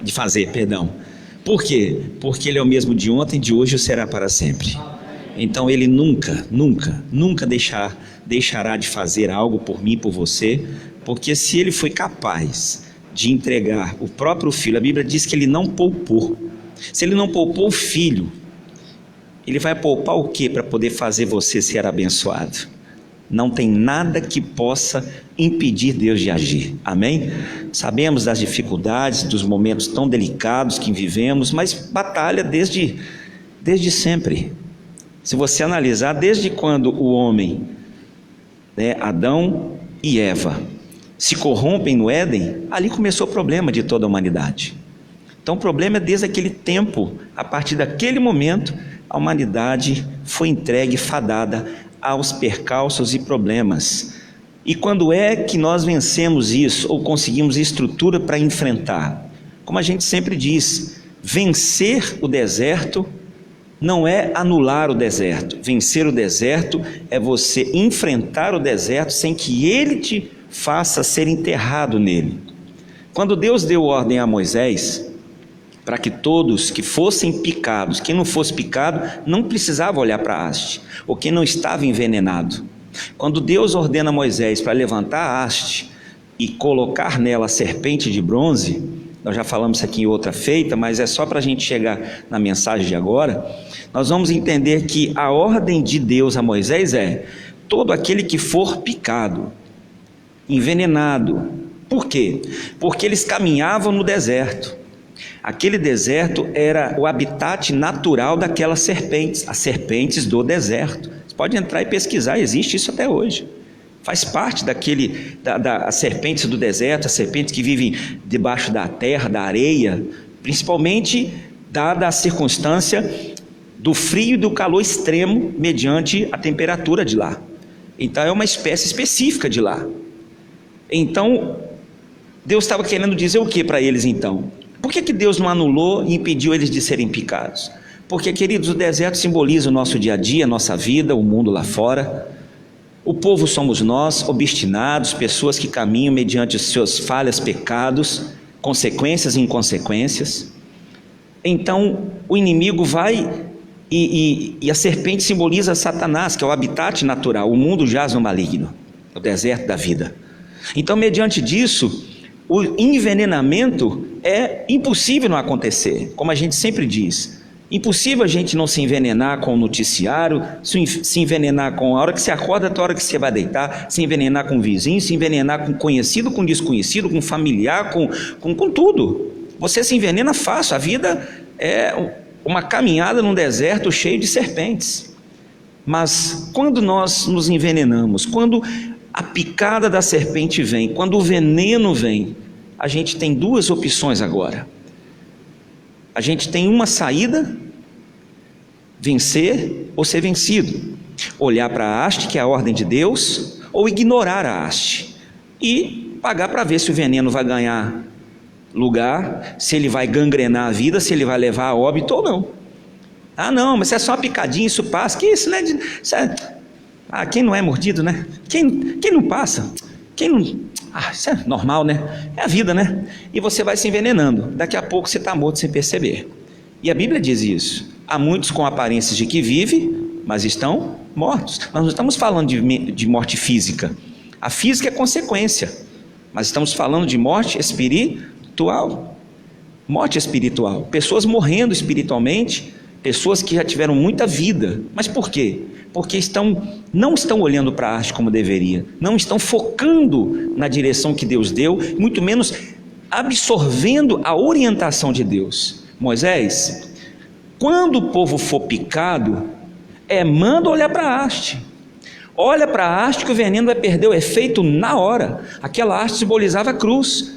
de fazer, perdão. Por quê? Porque Ele é o mesmo de ontem, de hoje e será para sempre. Então Ele nunca deixará de fazer algo por mim, por você, porque se Ele foi capaz de entregar o próprio Filho, a Bíblia diz que Ele não poupou. Se Ele não poupou o Filho, Ele vai poupar o quê para poder fazer você ser abençoado? Não tem nada que possa impedir Deus de agir, amém? Sabemos das dificuldades, dos momentos tão delicados que vivemos, mas batalha desde sempre. Se você analisar, desde quando o homem, Adão e Eva, se corrompem no Éden, ali começou o problema de toda a humanidade. Então o problema é desde aquele tempo, a partir daquele momento, a humanidade foi entregue, fadada aos percalços e problemas. E quando é que nós vencemos isso, ou conseguimos estrutura para enfrentar? Como a gente sempre diz, vencer o deserto não é anular o deserto. Vencer o deserto é você enfrentar o deserto sem que ele te faça ser enterrado nele. Quando Deus deu ordem a Moisés, para que todos que fossem picados, quem não fosse picado, não precisava olhar para a haste, ou quem não estava envenenado. Quando Deus ordena a Moisés para levantar a haste e colocar nela a serpente de bronze, nós já falamos isso aqui em outra feita, mas é só para a gente chegar na mensagem de agora, nós vamos entender que a ordem de Deus a Moisés é: todo aquele que for picado, envenenado. Por quê? Porque eles caminhavam no deserto. Aquele deserto era o habitat natural daquelas serpentes, as serpentes do deserto. Você pode entrar e pesquisar, existe isso até hoje. Faz parte das serpentes do deserto, as serpentes que vivem debaixo da terra, da areia, principalmente dada a circunstância do frio e do calor extremo mediante a temperatura de lá. Então é uma espécie específica de lá. Então Deus estava querendo dizer o que para eles então? Por que Deus não anulou e impediu eles de serem picados? Porque, queridos, o deserto simboliza o nosso dia a dia, a nossa vida, o mundo lá fora. O povo somos nós, obstinados, pessoas que caminham mediante os seus falhas, pecados, consequências e inconsequências. Então o inimigo vai e a serpente simboliza Satanás, que é o habitat natural. O mundo jaz no maligno, o deserto da vida. Então, mediante disso, o envenenamento é impossível não acontecer, como a gente sempre diz. Impossível a gente não se envenenar com o noticiário, se envenenar com a hora que você acorda até a hora que você vai deitar, se envenenar com o vizinho, se envenenar com conhecido, com desconhecido, com familiar, com tudo. Você se envenena fácil. A vida é uma caminhada num deserto cheio de serpentes. Mas quando nós nos envenenamos, quando a picada da serpente vem, quando o veneno vem, a gente tem duas opções agora. A gente tem uma saída: vencer ou ser vencido. Olhar para a haste, que é a ordem de Deus, ou ignorar a haste e pagar para ver se o veneno vai ganhar lugar, se ele vai gangrenar a vida, se ele vai levar a óbito ou não. Ah não, mas isso é só uma picadinha, isso passa. Que isso, né? Quem não é mordido, né? Quem não passa? Quem não... isso é normal, né? É a vida, né? E você vai se envenenando. Daqui a pouco você está morto sem perceber. E a Bíblia diz isso. Há muitos com aparências de que vivem, mas estão mortos. Nós não estamos falando de morte física. A física é consequência. Mas estamos falando de morte espiritual. Morte espiritual. Pessoas morrendo espiritualmente, pessoas que já tiveram muita vida. Mas por quê? Porque não estão olhando para a haste como deveria, não estão focando na direção que Deus deu, muito menos absorvendo a orientação de Deus. Moisés, quando o povo for picado, manda olhar para a haste. Olha para a haste que o veneno vai perder o efeito na hora. Aquela haste simbolizava a cruz,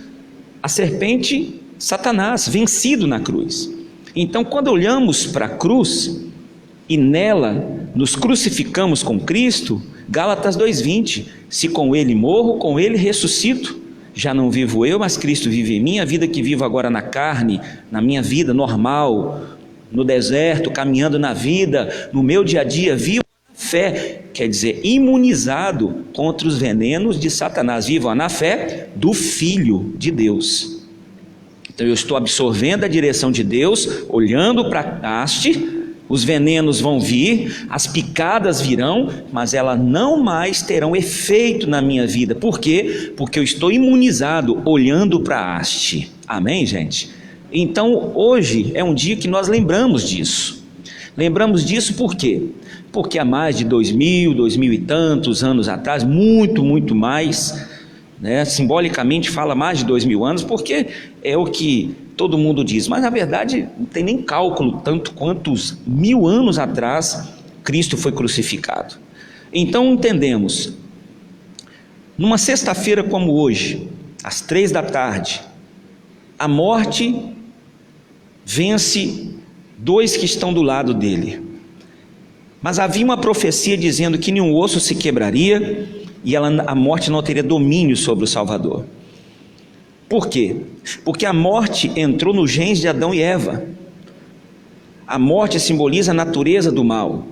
a serpente, Satanás, vencido na cruz. Então, quando olhamos para a cruz e nela nos crucificamos com Cristo, Gálatas 2:20, se com Ele morro, com Ele ressuscito. Já não vivo eu, mas Cristo vive em mim. A vida que vivo agora na carne, na minha vida normal, no deserto, caminhando na vida, no meu dia a dia, vivo na fé, quer dizer, imunizado contra os venenos de Satanás. Vivo na fé do Filho de Deus. Então eu estou absorvendo a direção de Deus, olhando para a haste, os venenos vão vir, as picadas virão, mas elas não mais terão efeito na minha vida. Por quê? Porque eu estou imunizado olhando para a haste. Amém, gente? Então hoje é um dia que nós lembramos disso. Lembramos disso por quê? Porque há mais de 2000 e tantos anos atrás, muito mais, né? Simbolicamente fala mais de 2000 anos, porque é o que todo mundo diz, mas na verdade não tem nem cálculo tanto quantos 1000 anos atrás Cristo foi crucificado. Então entendemos, numa sexta-feira como hoje, às 3 da tarde, a morte vence 2 que estão do lado dele, mas havia uma profecia dizendo que nenhum osso se quebraria e a morte não teria domínio sobre o Salvador. Por quê? Porque a morte entrou nos genes de Adão e Eva. A morte simboliza a natureza do mal.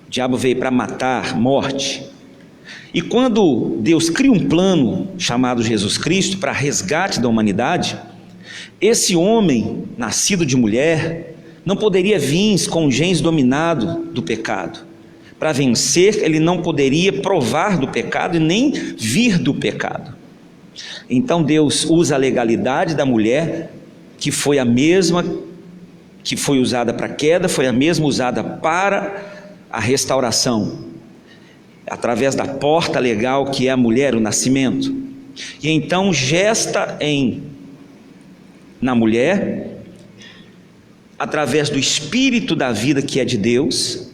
O diabo veio para matar, morte. E quando Deus cria um plano chamado Jesus Cristo para resgate da humanidade, esse homem nascido de mulher não poderia vir com genes dominado do pecado. Para vencer, ele não poderia provar do pecado e nem vir do pecado. Então Deus usa a legalidade da mulher, que foi a mesma que foi usada para a queda, foi a mesma usada para a restauração, através da porta legal que é a mulher, o nascimento. E então gesta na mulher, através do Espírito da vida que é de Deus,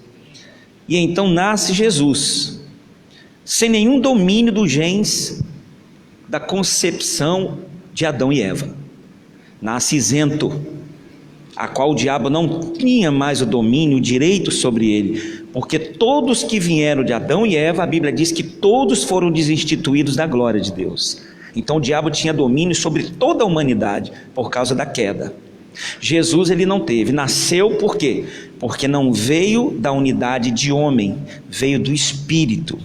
e então nasce Jesus, sem nenhum domínio dos genes da concepção de Adão e Eva. Nasce isento, a qual o diabo não tinha mais o domínio, o direito sobre ele, porque todos que vieram de Adão e Eva, a Bíblia diz que todos foram desinstituídos da glória de Deus. Então o diabo tinha domínio sobre toda a humanidade por causa da queda. Jesus ele não teve, nasceu por quê? Porque não veio da unidade de homem, veio do Espírito.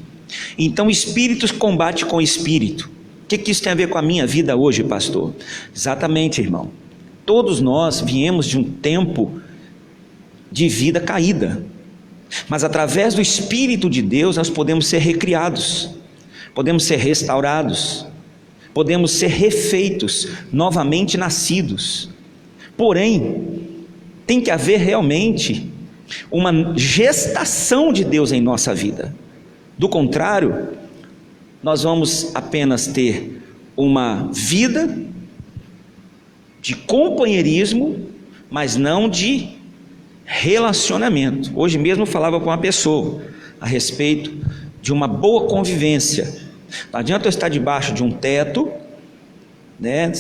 Então espíritos combate com espírito. O que isso tem a ver com a minha vida hoje, pastor? Exatamente, irmão. Todos nós viemos de um tempo de vida caída, mas através do Espírito de Deus nós podemos ser recriados, podemos ser restaurados, podemos ser refeitos, novamente nascidos. Porém, tem que haver realmente uma gestação de Deus em nossa vida. Do contrário, nós vamos apenas ter uma vida de companheirismo, mas não de relacionamento. Hoje mesmo eu falava com uma pessoa a respeito de uma boa convivência. Não adianta eu estar debaixo de um teto, né,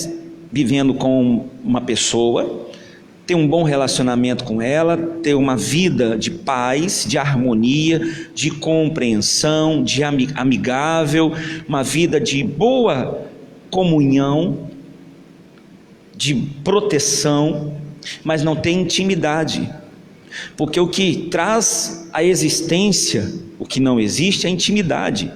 vivendo com uma pessoa, ter um bom relacionamento com ela, ter uma vida de paz, de harmonia, de compreensão, de amigável, uma vida de boa comunhão, de proteção, mas não tem intimidade, porque o que traz a existência, o que não existe é a intimidade,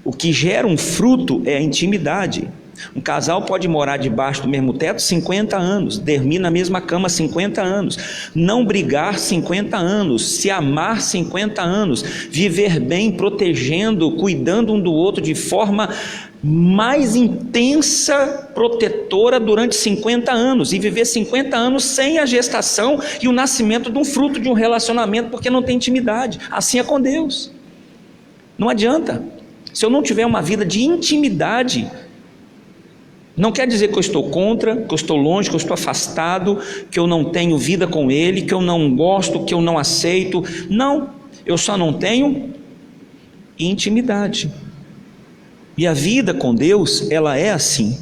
o que gera um fruto é a intimidade. Um casal pode morar debaixo do mesmo teto 50 anos, dormir na mesma cama 50 anos, não brigar 50 anos, se amar 50 anos, viver bem, protegendo, cuidando um do outro de forma mais intensa, protetora durante 50 anos, e viver 50 anos sem a gestação e o nascimento de um fruto de um relacionamento, porque não tem intimidade. Assim é com Deus. Não adianta. Se eu não tiver uma vida de intimidade, não quer dizer que eu estou contra, que eu estou longe, que eu estou afastado, que eu não tenho vida com Ele, que eu não gosto, que eu não aceito. Não, eu só não tenho intimidade. E a vida com Deus, ela é assim.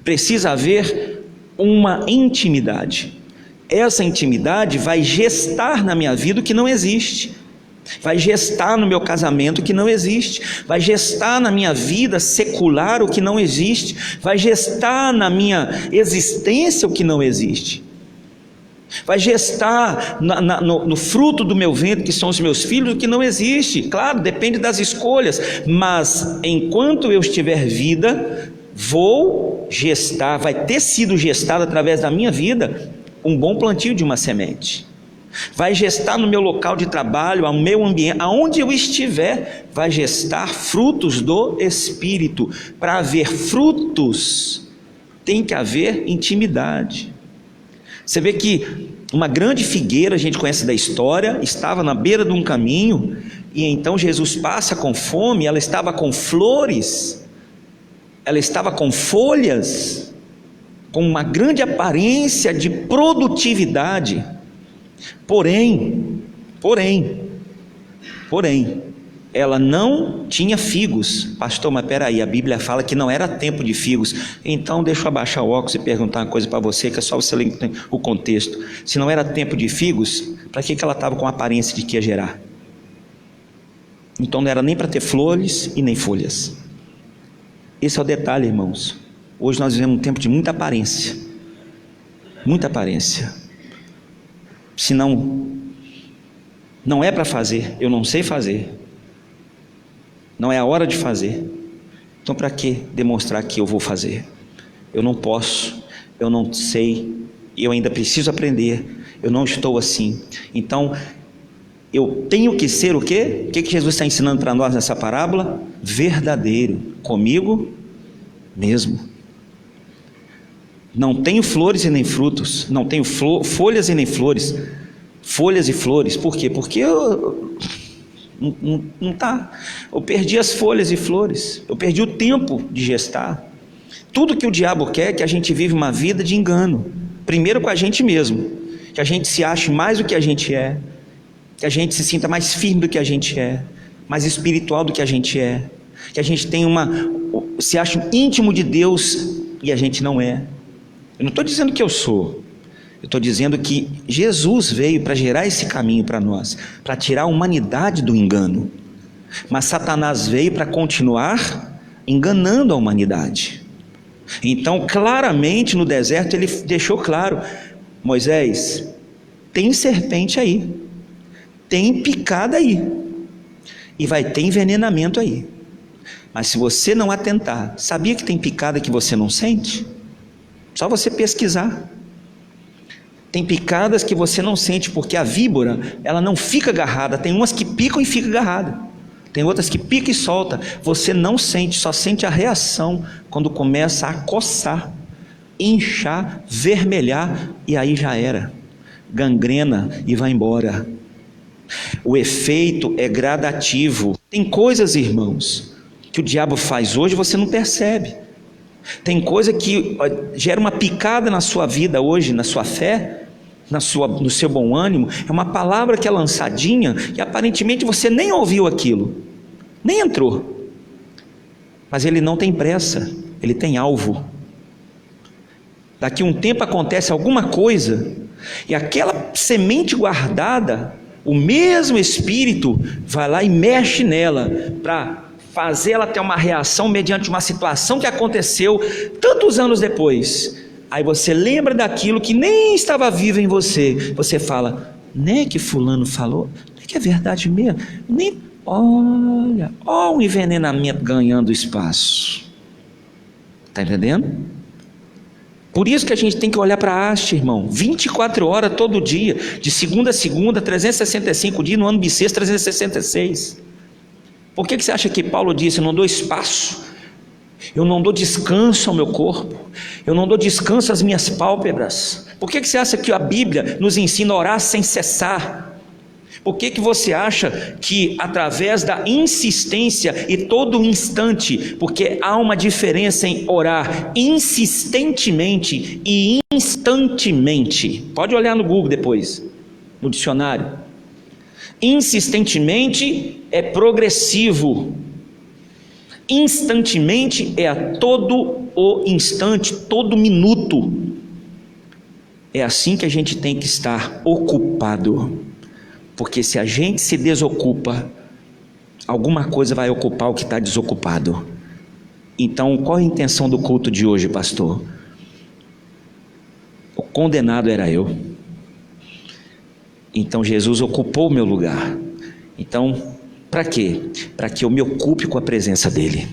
Precisa haver uma intimidade. Essa intimidade vai gestar na minha vida o que não existe. Vai gestar no meu casamento o que não existe, vai gestar na minha vida secular o que não existe, vai gestar na minha existência o que não existe, vai gestar no fruto do meu ventre, que são os meus filhos, o que não existe. Claro, depende das escolhas, mas enquanto eu estiver vida, vou gestar, vai ter sido gestado através da minha vida um bom plantio de uma semente. Vai gestar no meu local de trabalho, ao meu ambiente, aonde eu estiver, vai gestar frutos do Espírito. Para haver frutos, tem que haver intimidade. Você vê que uma grande figueira, a gente conhece da história, estava na beira de um caminho, e então Jesus passa com fome, ela estava com flores, ela estava com folhas, com uma grande aparência de produtividade, porém, ela não tinha figos. Pastor, mas peraí, a Bíblia fala que não era tempo de figos. Então deixa eu abaixar o óculos e perguntar uma coisa para você, que é só você ler o contexto. Se não era tempo de figos, para que ela estava com a aparência de que ia gerar? Então não era nem para ter flores e nem folhas. Esse é o detalhe, irmãos. Hoje nós vivemos um tempo de muita aparência. Muita aparência. Se não é para fazer, eu não sei fazer, não é a hora de fazer, então para que demonstrar que eu vou fazer? Eu não posso, eu não sei, eu ainda preciso aprender, eu não estou assim. Então eu tenho que ser o quê? O que Jesus está ensinando para nós nessa parábola? Verdadeiro, comigo mesmo. Não tenho flores e nem frutos, não tenho folhas e nem flores, folhas e flores. Por quê? Porque eu perdi as folhas e flores, eu perdi o tempo de gestar. Tudo que o diabo quer é que a gente vive uma vida de engano, primeiro com a gente mesmo, que a gente se ache mais do que a gente é, que a gente se sinta mais firme do que a gente é, mais espiritual do que a gente é, que a gente tenha se ache íntimo de Deus e a gente não é. Eu não estou dizendo que eu sou, eu estou dizendo que Jesus veio para gerar esse caminho para nós, para tirar a humanidade do engano, mas Satanás veio para continuar enganando a humanidade. Então claramente no deserto ele deixou claro: Moisés, tem serpente aí, tem picada aí, e vai ter envenenamento aí, mas se você não atentar, sabia que tem picada que você não sente? Só você pesquisar. Tem picadas que você não sente, porque a víbora, ela não fica agarrada. Tem umas que picam e fica agarrada, tem outras que pica e solta. Você não sente, só sente a reação quando começa a coçar, inchar, vermelhar, e aí já era, gangrena e vai embora. O efeito é gradativo. Tem coisas, irmãos, que o diabo faz hoje, você não percebe. Tem coisa que gera uma picada na sua vida hoje, na sua fé, no seu bom ânimo. É uma palavra que é lançadinha e aparentemente você nem ouviu aquilo, nem entrou, mas ele não tem pressa, ele tem alvo. Daqui a um tempo acontece alguma coisa e aquela semente guardada, o mesmo Espírito vai lá e mexe nela para fazer ela ter uma reação mediante uma situação que aconteceu tantos anos depois. Aí você lembra daquilo que nem estava vivo em você. Você fala: nem que fulano falou, nem que é verdade mesmo, nem, olha o envenenamento ganhando espaço. Está entendendo? Por isso que a gente tem que olhar para a haste, irmão, 24 horas todo dia, de segunda a segunda, 365 dias, no ano bissexto 366. Por que você acha que Paulo disse: eu não dou espaço, eu não dou descanso ao meu corpo, eu não dou descanso às minhas pálpebras? Por que você acha que a Bíblia nos ensina a orar sem cessar? Por que você acha que através da insistência e todo instante, porque há uma diferença em orar insistentemente e instantemente? Pode olhar no Google depois, no dicionário. Insistentemente é progressivo, instantemente é a todo o instante, todo minuto. É assim que a gente tem que estar ocupado, porque se a gente se desocupa, alguma coisa vai ocupar o que está desocupado. Então qual é a intenção do culto de hoje, pastor? O condenado era eu, então Jesus ocupou o meu lugar. Então para quê? Para que eu me ocupe com a presença dele.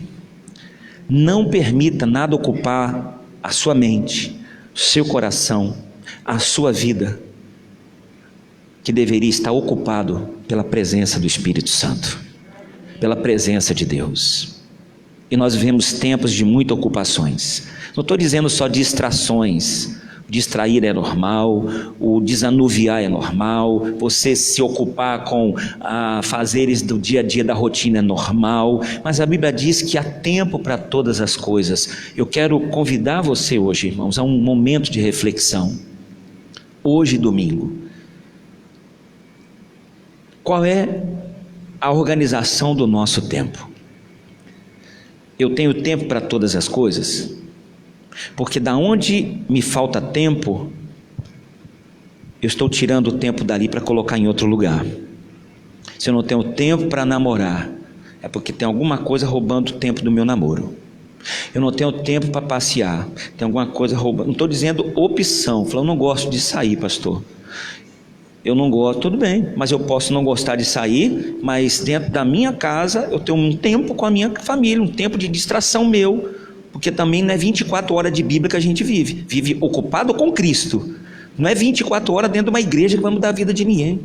Não permita nada ocupar a sua mente, o seu coração, a sua vida, que deveria estar ocupado pela presença do Espírito Santo, pela presença de Deus. E nós vivemos tempos de muitas ocupações. Não estou dizendo só distrações. Distrair é normal, o desanuviar é normal, você se ocupar com fazeres do dia a dia da rotina é normal, mas a Bíblia diz que há tempo para todas as coisas. Eu quero convidar você hoje, irmãos, a um momento de reflexão. Hoje, domingo, qual é a organização do nosso tempo? Eu tenho tempo para todas as coisas? Porque da onde me falta tempo, eu estou tirando o tempo dali para colocar em outro lugar. Se eu não tenho tempo para namorar, é porque tem alguma coisa roubando o tempo do meu namoro. Eu não tenho tempo para passear, tem alguma coisa roubando. Não estou dizendo opção, falando, eu não gosto de sair, pastor. Eu não gosto, tudo bem, mas eu posso não gostar de sair, mas dentro da minha casa eu tenho um tempo com a minha família, um tempo de distração meu. Porque também não é 24 horas de Bíblia que a gente vive ocupado com Cristo, não é 24 horas dentro de uma igreja que vai mudar a vida de ninguém,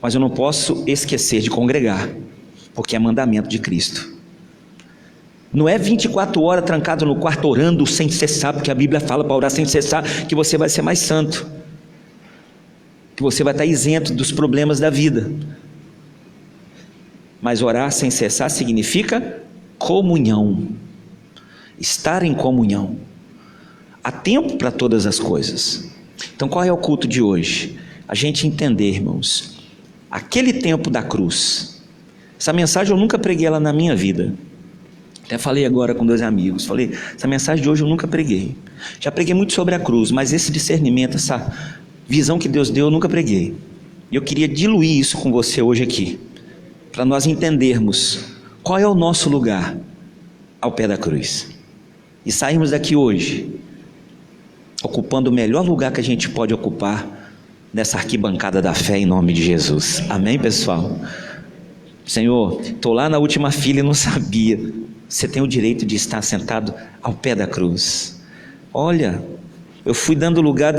mas eu não posso esquecer de congregar, porque é mandamento de Cristo. Não é 24 horas trancado no quarto orando sem cessar, porque a Bíblia fala para orar sem cessar, que você vai ser mais santo, que você vai estar isento dos problemas da vida, mas orar sem cessar significa comunhão, estar em comunhão. Há tempo para todas as coisas. Então qual é o culto de hoje? A gente entender, irmãos, aquele tempo da cruz. Essa mensagem eu nunca preguei ela na minha vida. Até falei agora com 2 amigos, falei, essa mensagem de hoje eu nunca preguei. Já preguei muito sobre a cruz, mas esse discernimento, essa visão que Deus deu, eu nunca preguei. E eu queria diluir isso com você hoje aqui, para nós entendermos qual é o nosso lugar ao pé da cruz. E sairmos daqui hoje ocupando o melhor lugar que a gente pode ocupar nessa arquibancada da fé, em nome de Jesus. Amém, pessoal? Senhor, estou lá na última fila e não sabia. Você tem o direito de estar sentado ao pé da cruz. Olha, eu fui dando lugar,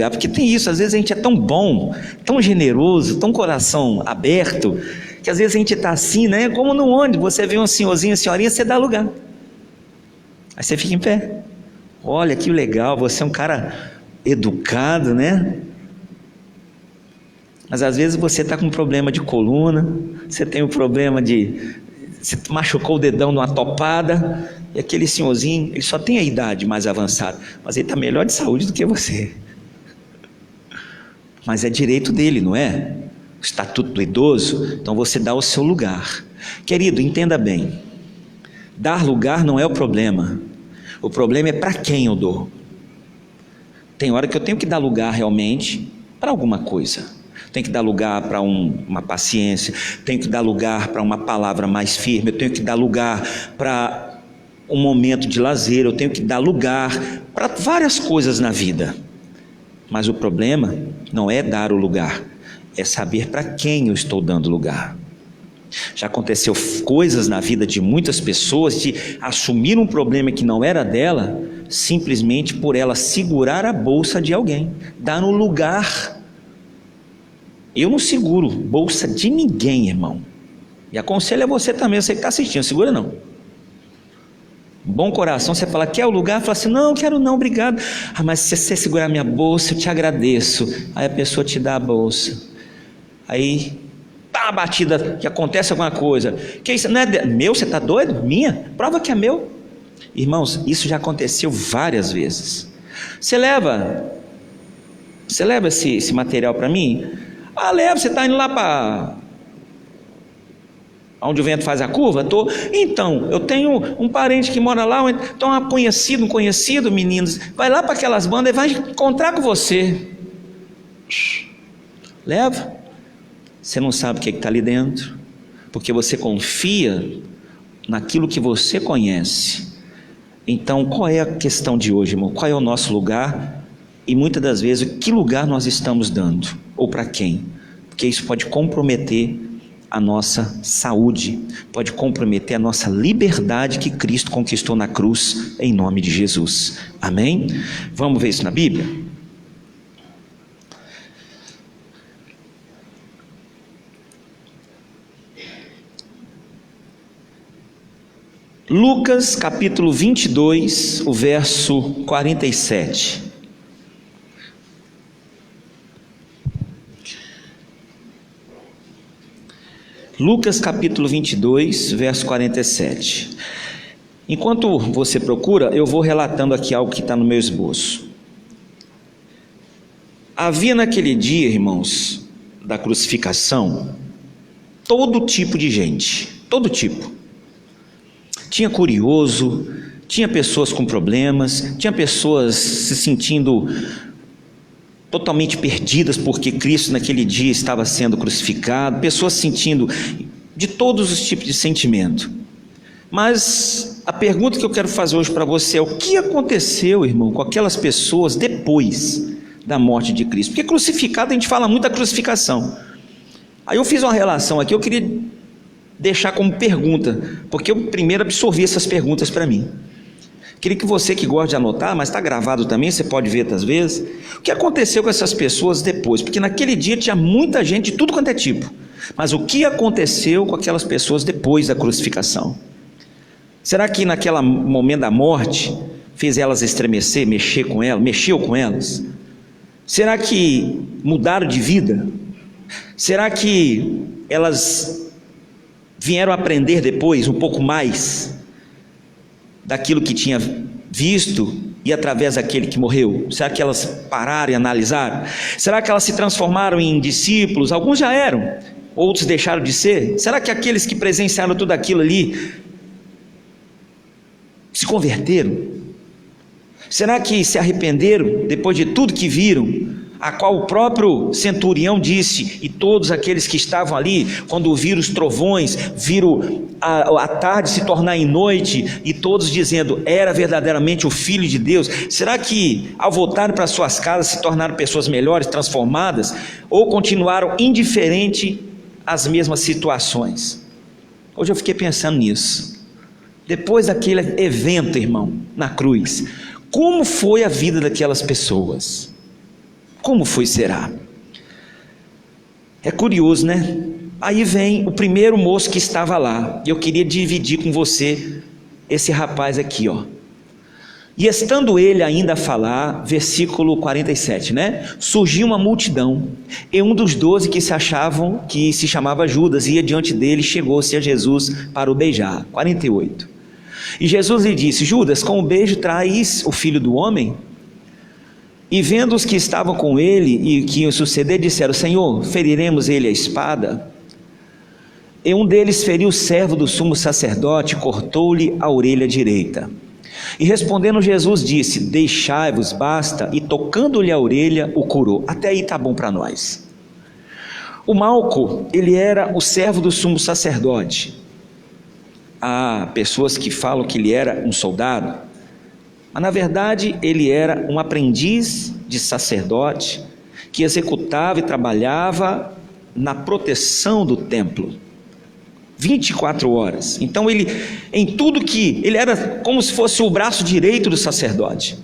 porque tem isso, às vezes a gente é tão bom, tão generoso, tão coração aberto, que às vezes a gente está assim, né? Como no ônibus, você vê um senhorzinho, senhorinha, você dá lugar. Aí você fica em pé. Olha que legal, você é um cara educado, né? Mas às vezes você está com um problema de coluna, você tem um problema você machucou o dedão numa topada, e aquele senhorzinho, ele só tem a idade mais avançada, mas ele está melhor de saúde do que você. Mas é direito dele, não é? O estatuto do idoso, então você dá o seu lugar. Querido, entenda bem, dar lugar não é o problema é para quem eu dou. Tem hora que eu tenho que dar lugar realmente para alguma coisa, tenho que dar lugar para uma paciência, tenho que dar lugar para uma palavra mais firme, eu tenho que dar lugar para um momento de lazer, eu tenho que dar lugar para várias coisas na vida, mas o problema não é dar o lugar, é saber para quem eu estou dando lugar. Já aconteceu coisas na vida de muitas pessoas de assumir um problema que não era dela, simplesmente por ela segurar a bolsa de alguém, dar no lugar. Eu não seguro bolsa de ninguém, irmão, e aconselho a você também, você que está assistindo, segura não. Bom coração, você fala, quer o lugar? Fala assim, não, quero não, obrigado. Mas se você segurar minha bolsa, eu te agradeço. Aí a pessoa te dá a bolsa, aí tá a batida, que acontece alguma coisa, que isso não é meu, você está doido? Minha? Prova que é meu. Irmãos, isso já aconteceu várias vezes. Você leva esse material para mim? Leva, você está indo lá para onde o vento faz a curva? Então, eu tenho um parente que mora lá, então um conhecido, meninos, vai lá para aquelas bandas e vai encontrar com você. Leva. Você não sabe o que está ali dentro, porque você confia naquilo que você conhece. Então, qual é a questão de hoje, irmão? Qual é o nosso lugar? E muitas das vezes, que lugar nós estamos dando? Ou para quem? Porque isso pode comprometer a nossa saúde, pode comprometer a nossa liberdade que Cristo conquistou na cruz, em nome de Jesus. Amém? Vamos ver isso na Bíblia? Lucas capítulo 22, o verso 47. Lucas capítulo 22, verso 47. Enquanto você procura, eu vou relatando aqui algo que está no meu esboço. Havia naquele dia, irmãos, da crucificação, todo tipo de gente, todo tipo. Tinha curioso, tinha pessoas com problemas, tinha pessoas se sentindo totalmente perdidas porque Cristo naquele dia estava sendo crucificado, pessoas sentindo de todos os tipos de sentimento. Mas a pergunta que eu quero fazer hoje para você é: o que aconteceu, irmão, com aquelas pessoas depois da morte de Cristo? Porque crucificado, a gente fala muito da crucificação. Aí eu fiz uma relação aqui, eu queria deixar como pergunta, porque eu primeiro absorvi essas perguntas para mim. Queria que você que gosta de anotar, mas está gravado também, você pode ver outras vezes, o que aconteceu com essas pessoas depois, porque naquele dia tinha muita gente de tudo quanto é tipo, mas o que aconteceu com aquelas pessoas depois da crucificação? Será que naquele momento da morte, fez elas estremecer, mexeu com elas? Será que mudaram de vida? Será que elas vieram aprender depois um pouco mais daquilo que tinha visto e através daquele que morreu? Será que elas pararam e analisaram? Será que elas se transformaram em discípulos? Alguns já eram, outros deixaram de ser. Será que aqueles que presenciaram tudo aquilo ali se converteram? Será que se arrependeram depois de tudo que viram? A qual o próprio centurião disse, e todos aqueles que estavam ali, quando viram os trovões, viram a tarde se tornar em noite, e todos dizendo, era verdadeiramente o Filho de Deus. Será que ao voltarem para suas casas se tornaram pessoas melhores, transformadas, ou continuaram indiferentes às mesmas situações? Hoje eu fiquei pensando nisso. Depois daquele evento, irmão, na cruz, como foi a vida daquelas pessoas? Como foi, será? É curioso, né? Aí vem o primeiro moço que estava lá, e eu queria dividir com você esse rapaz aqui, ó. E estando ele ainda a falar, versículo 47, né? Surgiu uma multidão, e um dos 12 que se chamava Judas, ia diante dele, chegou-se a Jesus para o beijar. 48. E Jesus lhe disse: Judas, com o beijo traz o Filho do Homem? E vendo os que estavam com ele e que ia suceder, disseram: Senhor, feriremos ele a espada? E um deles feriu o servo do sumo sacerdote, cortou-lhe a orelha direita. E respondendo Jesus disse: deixai-vos, basta. E tocando-lhe a orelha, o curou. Até aí está bom para nós. O Malco, ele era o servo do sumo sacerdote. Há pessoas que falam que ele era um soldado, mas na verdade ele era um aprendiz de sacerdote que executava e trabalhava na proteção do templo 24 horas. Então ele era como se fosse o braço direito do sacerdote.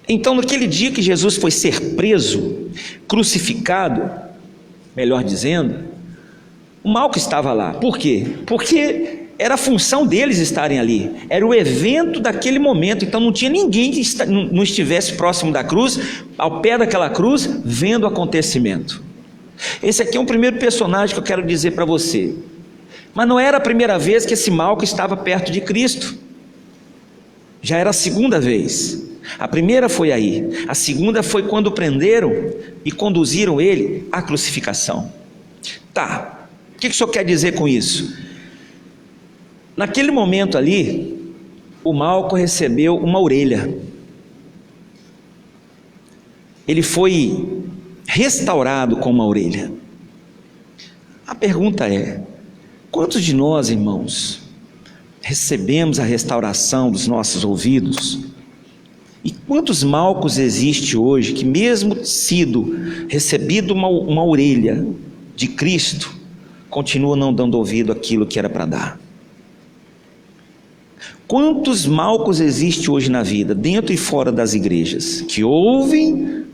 Então naquele dia que Jesus foi ser preso, crucificado, melhor dizendo, o Malco estava lá. Por quê? Porque era a função deles estarem ali, era o evento daquele momento. Então não tinha ninguém que não estivesse próximo da cruz, ao pé daquela cruz, vendo o acontecimento. Esse aqui é o primeiro personagem que eu quero dizer para você. Mas não era a primeira vez que esse Malco estava perto de Cristo, já era a segunda vez. A primeira foi aí, a segunda foi quando prenderam e conduziram ele à crucificação. Tá, o que o senhor quer dizer com isso? Naquele momento ali, o Malco recebeu uma orelha. Ele foi restaurado com uma orelha. A pergunta é: quantos de nós, irmãos, recebemos a restauração dos nossos ouvidos? E quantos Malcos existe hoje que, mesmo sido recebido uma orelha, de Cristo continuam não dando ouvido àquilo que era para dar. Quantos Malcos existem hoje na vida, dentro e fora das igrejas, que ouvem,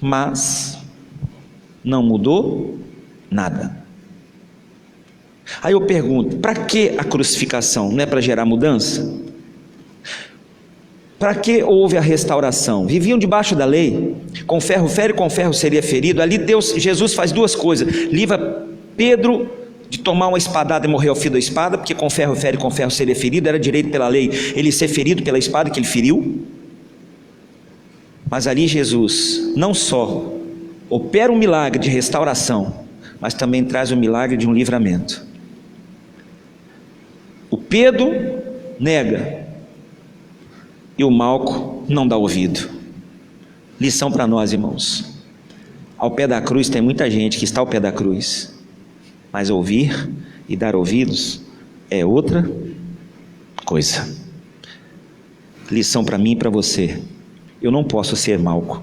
mas não mudou nada. Aí eu pergunto, para que a crucificação? Não é para gerar mudança? Para que houve a restauração? Viviam debaixo da lei, com ferro fere, com ferro seria ferido. Ali Jesus faz duas coisas: livra Pedro de tomar uma espadada e morrer ao fio da espada, porque com ferro fere, com ferro seria ferido. Era direito pela lei ele ser ferido pela espada que ele feriu. Mas ali Jesus não só opera um milagre de restauração, mas também traz o milagre de um livramento. O Pedro nega e o Malco não dá ouvido. Lição para nós, irmãos: ao pé da cruz tem muita gente que está ao pé da cruz, mas ouvir e dar ouvidos é outra coisa. Lição para mim e para você: eu não posso ser Malco,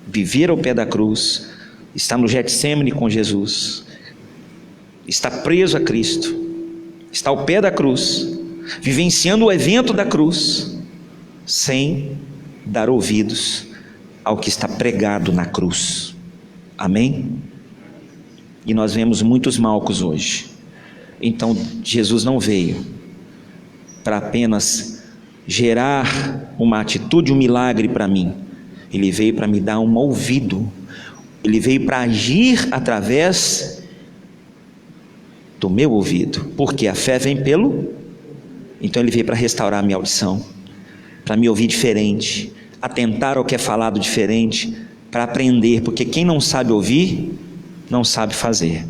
viver ao pé da cruz, estar no Getsêmani com Jesus, estar preso a Cristo, estar ao pé da cruz, vivenciando o evento da cruz, sem dar ouvidos ao que está pregado na cruz. Amém? E nós vemos muitos Malcos hoje. Então Jesus não veio para apenas gerar uma atitude, um milagre para mim. Ele veio para me dar um ouvido. Ele veio para agir através do meu ouvido, porque a fé vem pelo. Então ele veio para restaurar a minha audição, para me ouvir diferente, atentar ao que é falado diferente, para aprender, porque quem não sabe ouvir, não sabe fazer.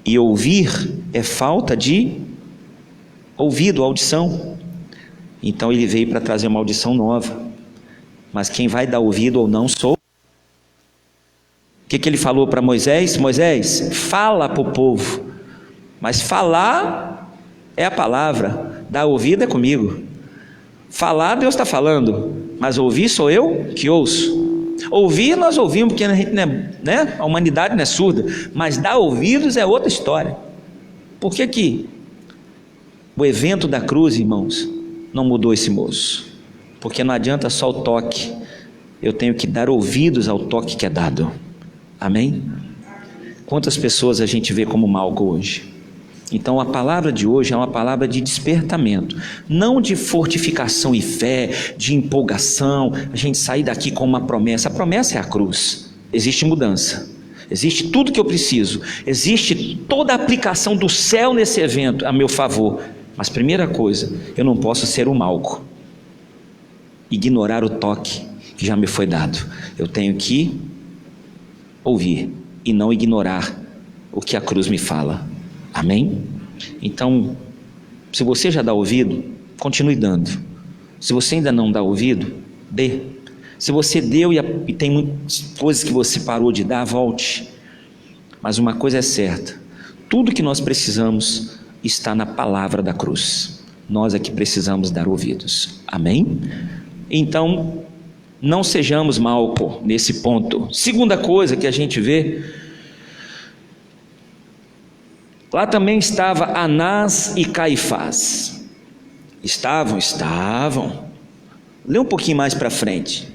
E ouvir é falta de ouvido, audição. Então ele veio para trazer uma audição nova. Mas quem vai dar ouvido ou não sou. O que ele falou para Moisés? Moisés, fala para o povo. Mas falar é a palavra, dar ouvido é comigo. Falar, Deus está falando, mas ouvir sou eu que ouço. Ouvir nós ouvimos, porque a gente não é, né? A humanidade não é surda, mas dar ouvidos é outra história. Por que o evento da cruz, irmãos, não mudou esse moço? Porque não adianta só o toque, eu tenho que dar ouvidos ao toque que é dado. Amém? Quantas pessoas a gente vê como Malco hoje? Então a palavra de hoje é uma palavra de despertamento, não de fortificação e fé, de empolgação, a gente sair daqui com uma promessa. A promessa é a cruz. Existe mudança, existe tudo que eu preciso, existe toda a aplicação do céu nesse evento a meu favor. Mas primeira coisa, eu não posso ser um Malco, ignorar o toque que já me foi dado. Eu tenho que ouvir e não ignorar o que a cruz me fala. Amém? Então, se você já dá ouvido, continue dando. Se você ainda não dá ouvido, dê. Se você deu e tem muitas coisas que você parou de dar, volte. Mas uma coisa é certa: tudo que nós precisamos está na palavra da cruz. Nós é que precisamos dar ouvidos. Amém? Então, não sejamos Malco nesse ponto. Segunda coisa que a gente vê, lá também estava Anás e Caifás. Estavam. Lê um pouquinho mais para frente.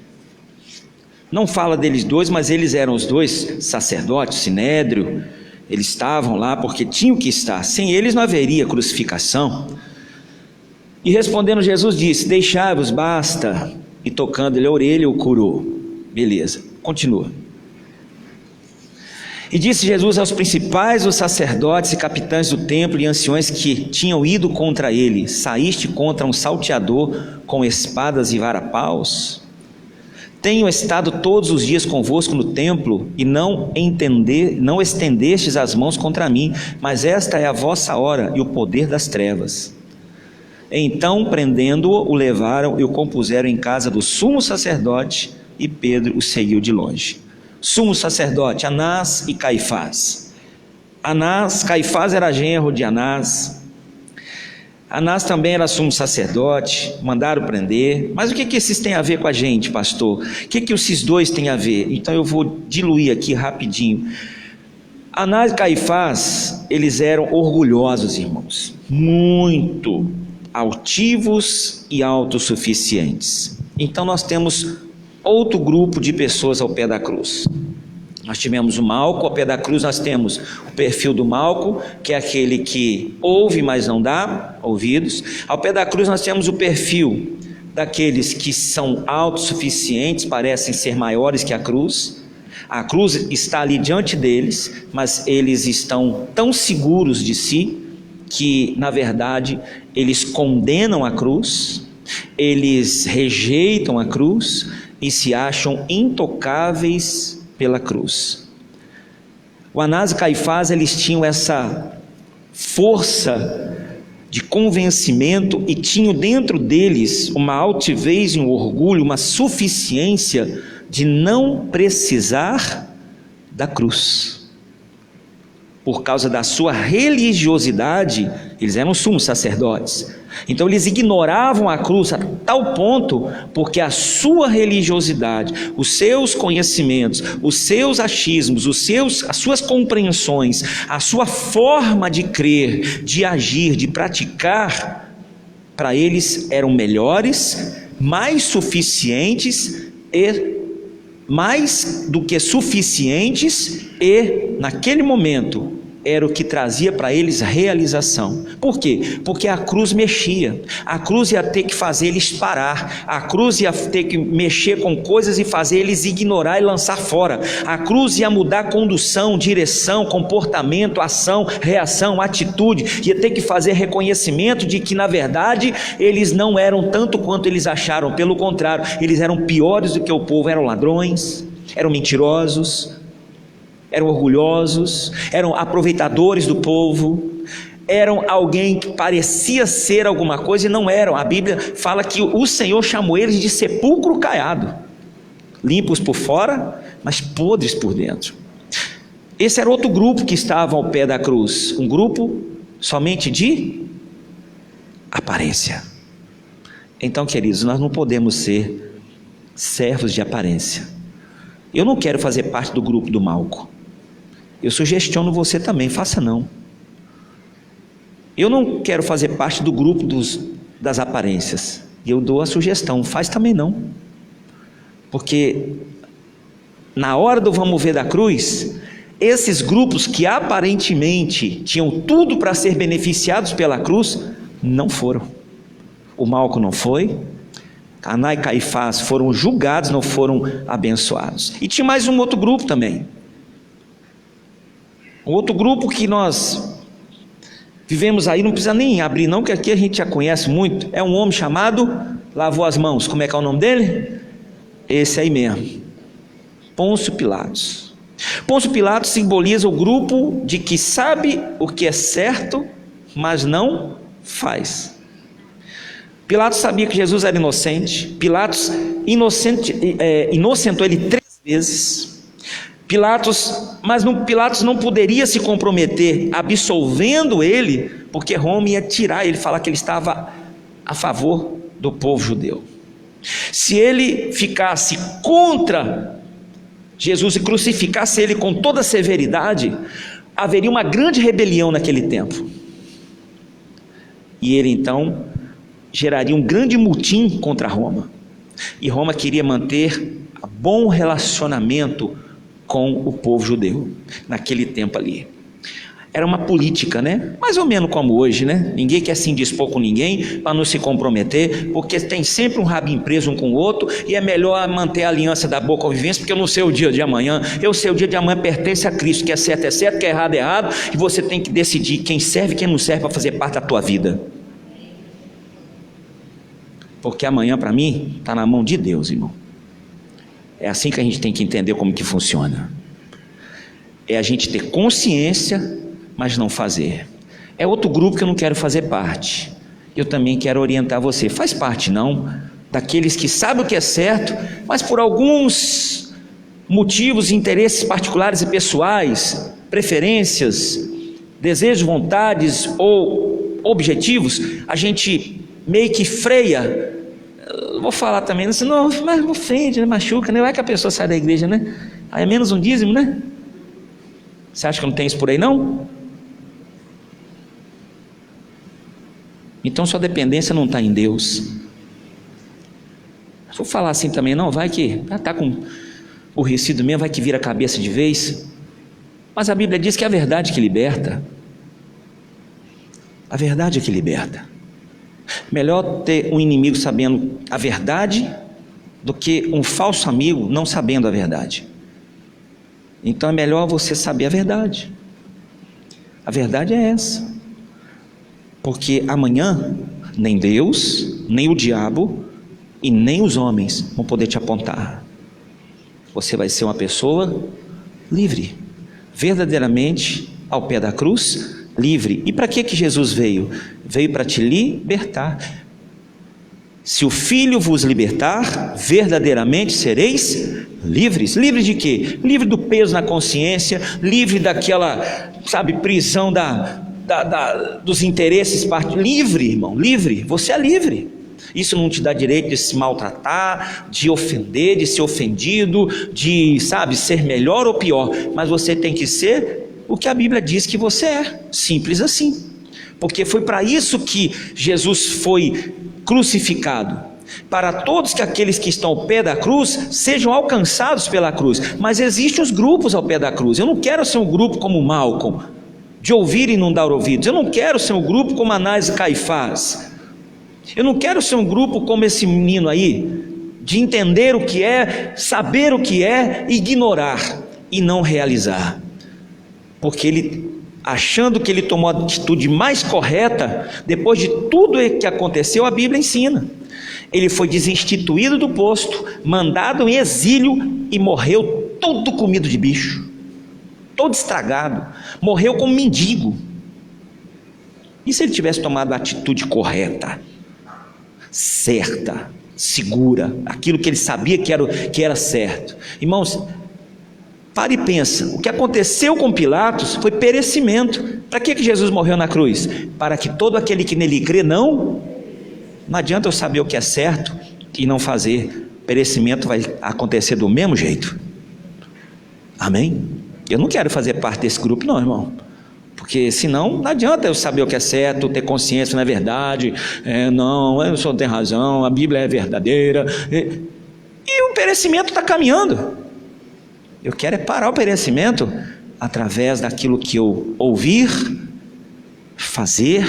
Não fala deles dois, mas eles eram os dois sacerdotes, Sinédrio. Eles estavam lá porque tinham que estar. Sem eles não haveria crucificação. E respondendo Jesus disse: deixai-vos, basta. E tocando-lhe a orelha, o curou. Beleza, continua. E disse Jesus aos principais, os sacerdotes e capitães do templo e anciões que tinham ido contra ele: saíste contra um salteador com espadas e varapaus? Tenho estado todos os dias convosco no templo e não estendestes as mãos contra mim, mas esta é a vossa hora e o poder das trevas. Então, prendendo-o, o levaram e o compuseram em casa do sumo sacerdote, e Pedro o seguiu de longe. Sumo sacerdote, Anás e Caifás. Caifás era genro de Anás. Anás também era sumo sacerdote, mandaram prender. Mas o que esses têm a ver com a gente, pastor? O que esses dois têm a ver? Então eu vou diluir aqui rapidinho. Anás e Caifás, eles eram orgulhosos, irmãos, muito altivos e autossuficientes. Então nós temos outro grupo de pessoas ao pé da cruz. Nós tivemos o Malco, ao pé da cruz nós temos o perfil do Malco, que é aquele que ouve, mas não dá ouvidos. Ao pé da cruz nós temos o perfil daqueles que são autossuficientes, parecem ser maiores que a cruz. A cruz está ali diante deles, mas eles estão tão seguros de si, que na verdade eles condenam a cruz, eles rejeitam a cruz e se acham intocáveis pela cruz. O Anás e Caifás, eles tinham essa força de convencimento e tinham dentro deles uma altivez e um orgulho, uma suficiência de não precisar da cruz. Por causa da sua religiosidade, eles eram sumos sacerdotes. Então eles ignoravam a cruz a tal ponto, porque a sua religiosidade, os seus conhecimentos, os seus achismos, as suas compreensões, a sua forma de crer, de agir, de praticar, para eles eram melhores, mais suficientes e mais do que suficientes, e naquele momento era o que trazia para eles realização. Por quê? Porque a cruz mexia, a cruz ia ter que fazer eles parar, a cruz ia ter que mexer com coisas e fazer eles ignorar e lançar fora, a cruz ia mudar condução, direção, comportamento, ação, reação, atitude, ia ter que fazer reconhecimento de que na verdade eles não eram tanto quanto eles acharam, pelo contrário, eles eram piores do que o povo, eram ladrões, eram mentirosos, eram orgulhosos, eram aproveitadores do povo, eram alguém que parecia ser alguma coisa e não eram. A Bíblia fala que o Senhor chamou eles de sepulcro caiado, limpos por fora, mas podres por dentro. Esse era outro grupo que estava ao pé da cruz, um grupo somente de aparência. Então, queridos, nós não podemos ser servos de aparência. Eu não quero fazer parte do grupo do Malco. Eu sugestiono você também, faça não. Eu não quero fazer parte do grupo das aparências. Eu dou a sugestão, faz também não. Porque na hora do vamos ver da cruz, esses grupos que aparentemente tinham tudo para ser beneficiados pela cruz, não foram. O Malco não foi, Anás e Caifás foram julgados, não foram abençoados. E tinha mais um outro grupo também. Um outro grupo que nós vivemos aí, não precisa nem abrir não, que aqui a gente já conhece muito, é um homem chamado, lavou as mãos, como é que é o nome dele? Esse aí mesmo, Pôncio Pilatos. Pôncio Pilatos simboliza o grupo de que sabe o que é certo, mas não faz. Pilatos sabia que Jesus era inocente, Pilatos inocentou ele 3 vezes, Pilatos não poderia se comprometer absolvendo ele, porque Roma ia tirar ele, falar que ele estava a favor do povo judeu. Se ele ficasse contra Jesus e crucificasse ele com toda severidade, haveria uma grande rebelião naquele tempo, e ele então geraria um grande motim contra Roma, e Roma queria manter um bom relacionamento com o povo judeu, naquele tempo ali. Era uma política, né? Mais ou menos como hoje, né? Ninguém quer se indispor com ninguém, para não se comprometer, porque tem sempre um rabinho preso um com o outro, e é melhor manter a aliança da boa convivência, porque eu não sei o dia de amanhã, eu sei o dia de amanhã pertence a Cristo, que é certo, que é errado, e você tem que decidir quem serve e quem não serve para fazer parte da tua vida. Porque amanhã para mim, está na mão de Deus, irmão. É assim que a gente tem que entender como que funciona. É a gente ter consciência, mas não fazer. É outro grupo que eu não quero fazer parte. Eu também quero orientar você. Faz parte não, daqueles que sabem o que é certo, mas por alguns motivos, interesses particulares e pessoais, preferências, desejos, vontades ou objetivos, a gente meio que freia. Eu vou falar também, não, mas ofende, né? Machuca, né? Vai que a pessoa sai da igreja, né? Aí é menos um dízimo, né? Você acha que não tem isso por aí, não? Então sua dependência não está em Deus. Vou falar assim também, não, vai que está com o resíduo mesmo, vai que vira a cabeça de vez. Mas a Bíblia diz que é a verdade que liberta. A verdade é que liberta. Melhor ter um inimigo sabendo a verdade do que um falso amigo não sabendo a verdade. Então é melhor você saber a verdade. A verdade é essa. Porque amanhã nem Deus, nem o diabo e nem os homens vão poder te apontar. Você vai ser uma pessoa livre, verdadeiramente ao pé da cruz, livre. E para que Jesus veio? Veio para te libertar. Se o Filho vos libertar, verdadeiramente sereis livres. Livres de quê? Livre do peso na consciência, livre daquela, prisão dos interesses. Livre, irmão, livre. Você é livre. Isso não te dá direito de se maltratar, de ofender, de ser ofendido, de, ser melhor ou pior. Mas você tem que ser o que a Bíblia diz que você é. Simples assim. Porque foi para isso que Jesus foi crucificado. Para todos aqueles que estão ao pé da cruz sejam alcançados pela cruz. Mas existem os grupos ao pé da cruz. Eu não quero ser um grupo como Malcolm, de ouvir e não dar ouvidos. Eu não quero ser um grupo como Anás e Caifás. Eu não quero ser um grupo como esse menino aí, de entender o que é, saber o que é, ignorar e não realizar. Porque ele, achando que ele tomou a atitude mais correta, depois de tudo que aconteceu, a Bíblia ensina. Ele foi desinstituído do posto, mandado em exílio e morreu todo comido de bicho, todo estragado, morreu como mendigo. E se ele tivesse tomado a atitude correta, certa, segura, aquilo que ele sabia que era certo? Irmãos, pare e pensa, o que aconteceu com Pilatos foi perecimento. Para que Jesus morreu na cruz? Para que todo aquele que nele crê não adianta eu saber o que é certo e não fazer, perecimento vai acontecer do mesmo jeito. Amém? Eu não quero fazer parte desse grupo não, irmão, porque senão não adianta eu saber o que é certo, ter consciência na verdade, eu só tenho razão, a Bíblia é verdadeira, e o perecimento está caminhando. Eu quero parar o perecimento através daquilo que eu ouvir, fazer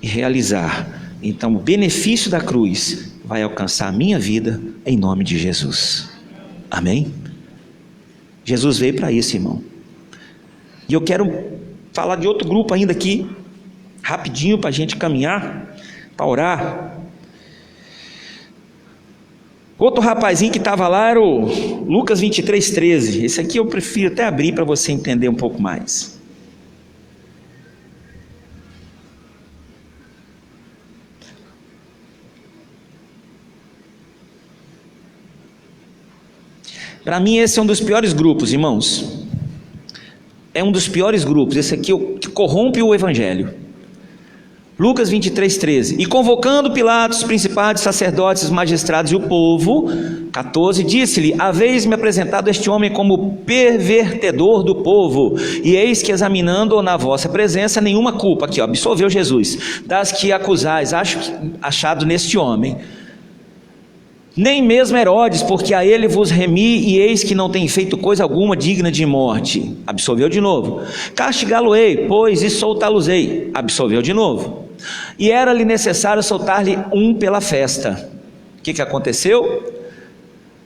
e realizar. Então o benefício da cruz vai alcançar a minha vida em nome de Jesus. Amém? Jesus veio para isso, irmão. E eu quero falar de outro grupo ainda aqui, rapidinho, para a gente caminhar, para orar. Outro rapazinho que estava lá era o Lucas 23:13. Esse aqui eu prefiro até abrir para você entender um pouco mais. Para mim esse é um dos piores grupos, irmãos. É um dos piores grupos. Esse aqui que corrompe o evangelho. Lucas 23:13. E convocando Pilatos, os principais, sacerdotes, os magistrados e o povo, 14, disse-lhe: haveis-me apresentado este homem como pervertedor do povo, e eis que examinando-o na vossa presença, nenhuma culpa, aqui absolveu Jesus, das que acusais, achado neste homem. Nem mesmo Herodes, porque a ele vos remi, e eis que não tem feito coisa alguma digna de morte. Absolveu de novo. Castigá-lo-ei, pois, e soltá-los-ei. Absolveu de novo. E era-lhe necessário soltar-lhe um pela festa. O que aconteceu?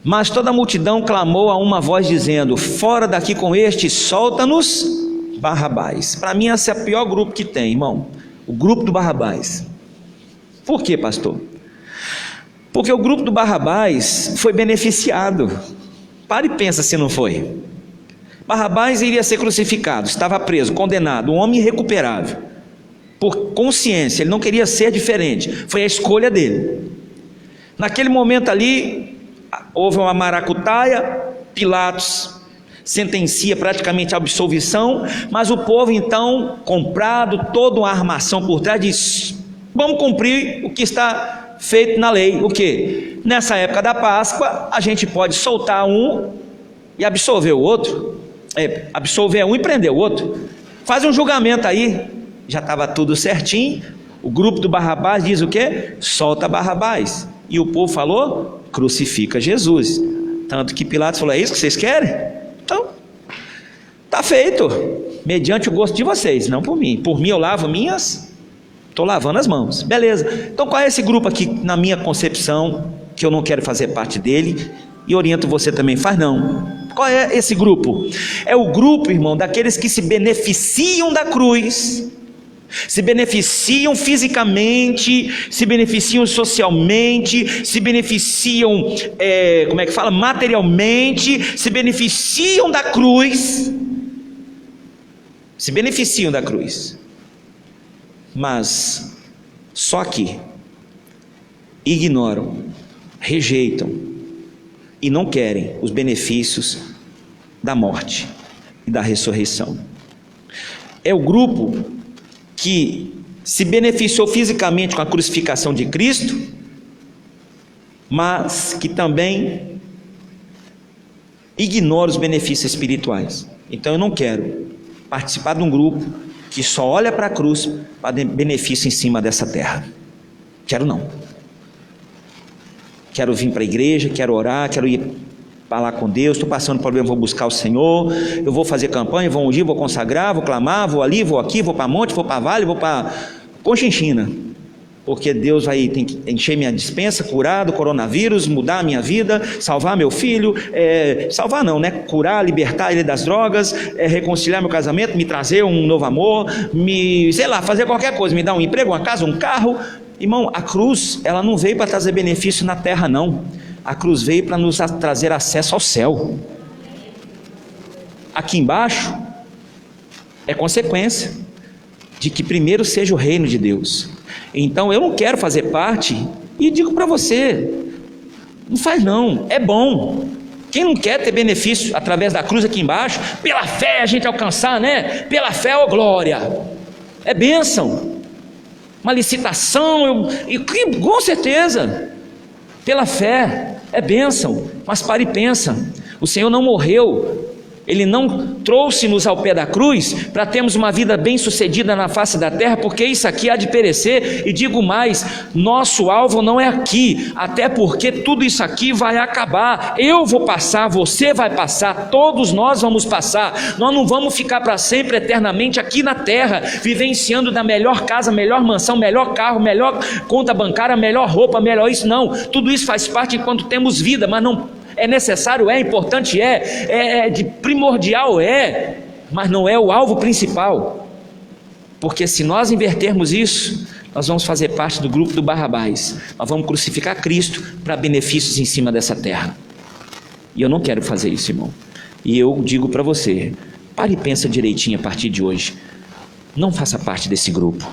Mas toda a multidão clamou a uma voz dizendo: fora daqui com este, solta-nos Barrabás. Para mim esse é o pior grupo que tem, irmão. O grupo do Barrabás. Por quê, pastor? Porque o grupo do Barrabás foi beneficiado. Pare e pensa se não foi. Barrabás iria ser crucificado, estava preso, condenado, um homem irrecuperável. Por consciência, ele não queria ser diferente, foi a escolha dele. Naquele momento ali, houve uma maracutaia, Pilatos sentencia praticamente a absolvição, mas o povo então, comprado, toda uma armação por trás, diz: vamos cumprir o que está feito na lei. O que? Nessa época da Páscoa, a gente pode soltar um e absolver o outro, absolver um e prender o outro. Faz um julgamento aí. Já estava tudo certinho. O grupo do Barrabás diz o quê? Solta Barrabás. E o povo falou: crucifica Jesus. Tanto que Pilatos falou: é isso que vocês querem? Então, está feito, mediante o gosto de vocês, não por mim. Por mim eu lavo minhas, estou lavando as mãos, beleza. Então qual é esse grupo aqui, na minha concepção, que eu não quero fazer parte dele, e oriento você também, faz não. Qual é esse grupo? É o grupo, irmão, daqueles que se beneficiam da cruz, se beneficiam fisicamente, se beneficiam socialmente, se beneficiam, materialmente, se beneficiam da cruz, mas só que ignoram, rejeitam e não querem os benefícios da morte e da ressurreição. É o grupo que se beneficiou fisicamente com a crucificação de Cristo, mas que também ignora os benefícios espirituais. Então eu não quero participar de um grupo que só olha para a cruz para benefício em cima dessa terra. Quero não. Quero vir para a igreja, quero orar, quero ir falar com Deus, estou passando por problema, vou buscar o Senhor, eu vou fazer campanha, vou ungir, vou consagrar, vou clamar, vou ali, vou aqui, vou para monte, vou para vale, vou para Conchinchina, porque Deus tem que encher minha despensa, curar do coronavírus, mudar a minha vida, salvar meu filho, salvar não, né? Curar, libertar ele das drogas, reconciliar meu casamento, me trazer um novo amor, fazer qualquer coisa, me dar um emprego, uma casa, um carro. Irmão, a cruz, ela não veio para trazer benefício na terra não, a cruz veio para nos trazer acesso ao céu. Aqui embaixo é consequência de que primeiro seja o reino de Deus. Então eu não quero fazer parte, e digo para você, não faz não, é bom. Quem não quer ter benefício através da cruz aqui embaixo, pela fé a gente alcançar, né? Pela fé, ó glória, é bênção, uma licitação, com certeza, pela fé é bênção, mas para e pensa, o Senhor não morreu, Ele não trouxe-nos ao pé da cruz para termos uma vida bem sucedida na face da terra, porque isso aqui há de perecer. E digo mais, nosso alvo não é aqui, até porque tudo isso aqui vai acabar. Eu vou passar, você vai passar, todos nós vamos passar. Nós não vamos ficar para sempre, eternamente aqui na terra, vivenciando da melhor casa, melhor mansão, melhor carro, melhor conta bancária, melhor roupa, melhor isso. Não, tudo isso faz parte enquanto temos vida, mas não é necessário, é importante, de primordial, mas não é o alvo principal, porque se nós invertermos isso, nós vamos fazer parte do grupo do Barrabás, nós vamos crucificar Cristo para benefícios em cima dessa terra, e eu não quero fazer isso, irmão. E eu digo para você, pare e pensa direitinho a partir de hoje, não faça parte desse grupo,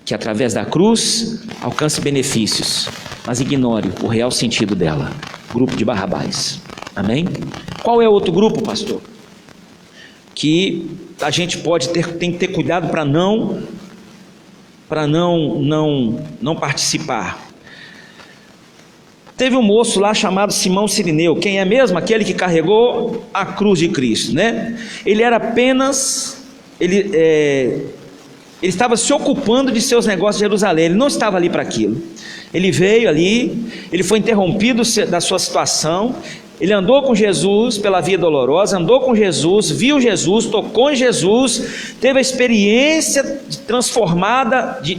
que através da cruz alcance benefícios, mas ignore o real sentido dela. Grupo de Barrabás, amém? Qual é outro grupo, pastor? Que a gente tem que ter cuidado para não participar. Teve um moço lá chamado Simão Cirineu. Quem é mesmo? Aquele que carregou a cruz de Cristo, né? Ele era apenas, ele estava se ocupando de seus negócios em Jerusalém, ele não estava ali para aquilo. Ele veio ali, ele foi interrompido da sua situação, ele andou com Jesus pela via dolorosa, andou com Jesus, viu Jesus, tocou em Jesus, teve a experiência de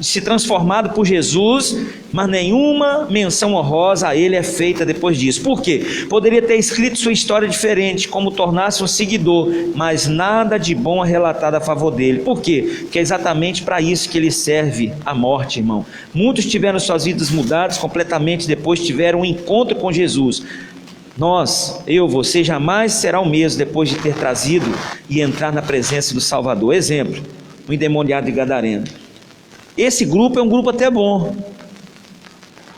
se transformado por Jesus, mas nenhuma menção honrosa a ele é feita depois disso. Por quê? Poderia ter escrito sua história diferente, como tornar-se um seguidor, mas nada de bom é relatado a favor dele. Por quê? Porque é exatamente para isso que ele serve a morte, irmão. Muitos tiveram suas vidas mudadas completamente, depois tiveram um encontro com Jesus. Você jamais será o mesmo depois de ter trazido e entrar na presença do Salvador. Exemplo, o endemoniado de Gadareno. Esse grupo é um grupo até bom.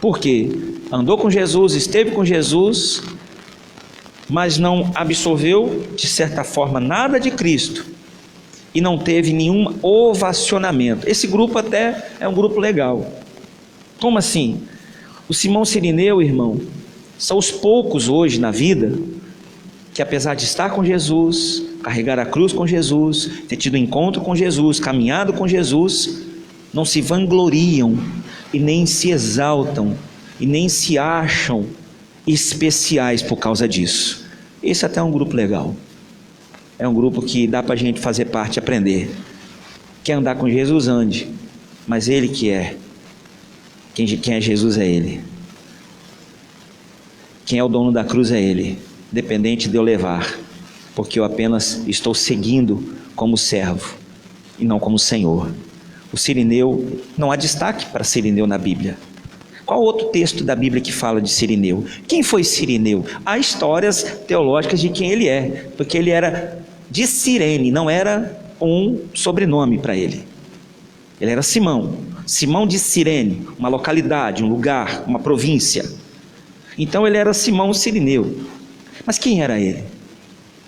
Por quê? Andou com Jesus, esteve com Jesus, mas não absorveu, de certa forma, nada de Cristo e não teve nenhum ovacionamento. Esse grupo até é um grupo legal. Como assim? O Simão Cirineu, irmão, são os poucos hoje na vida que, apesar de estar com Jesus, carregar a cruz com Jesus, ter tido encontro com Jesus, caminhado com Jesus, não se vangloriam e nem se exaltam e nem se acham especiais por causa disso. Esse até é um grupo legal. É um grupo que dá para a gente fazer parte, aprender. Quer andar com Jesus, ande, mas Ele que é. Quem é Jesus é Ele. Quem é o dono da cruz é Ele, dependente de eu levar, porque eu apenas estou seguindo como servo e não como Senhor. O Cirineu, não há destaque para Cirineu na Bíblia. Qual outro texto da Bíblia que fala de Cirineu? Quem foi Cirineu? Há histórias teológicas de quem ele é, porque ele era de Cirene, não era um sobrenome para ele. Ele era Simão de Cirene, uma localidade, um lugar, uma província. Então ele era Simão Cirineu. Mas quem era ele?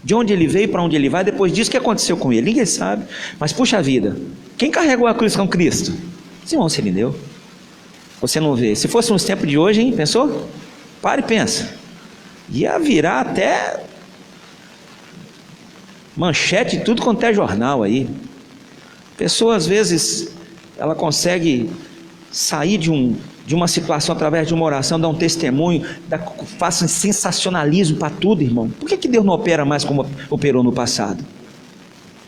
De onde ele veio, para onde ele vai? Depois disso, o que aconteceu com ele? Ninguém sabe. Mas puxa vida, quem carregou a cruz com Cristo? Simão Cirineu. Você não vê. Se fosse nos tempos de hoje, hein? Pensou? Para e pensa. Ia virar até manchete, tudo quanto é jornal aí. Pessoa, às vezes, ela consegue sair de uma situação através de uma oração, dar um testemunho, faça sensacionalismo para tudo, irmão. Por que Deus não opera mais como operou no passado?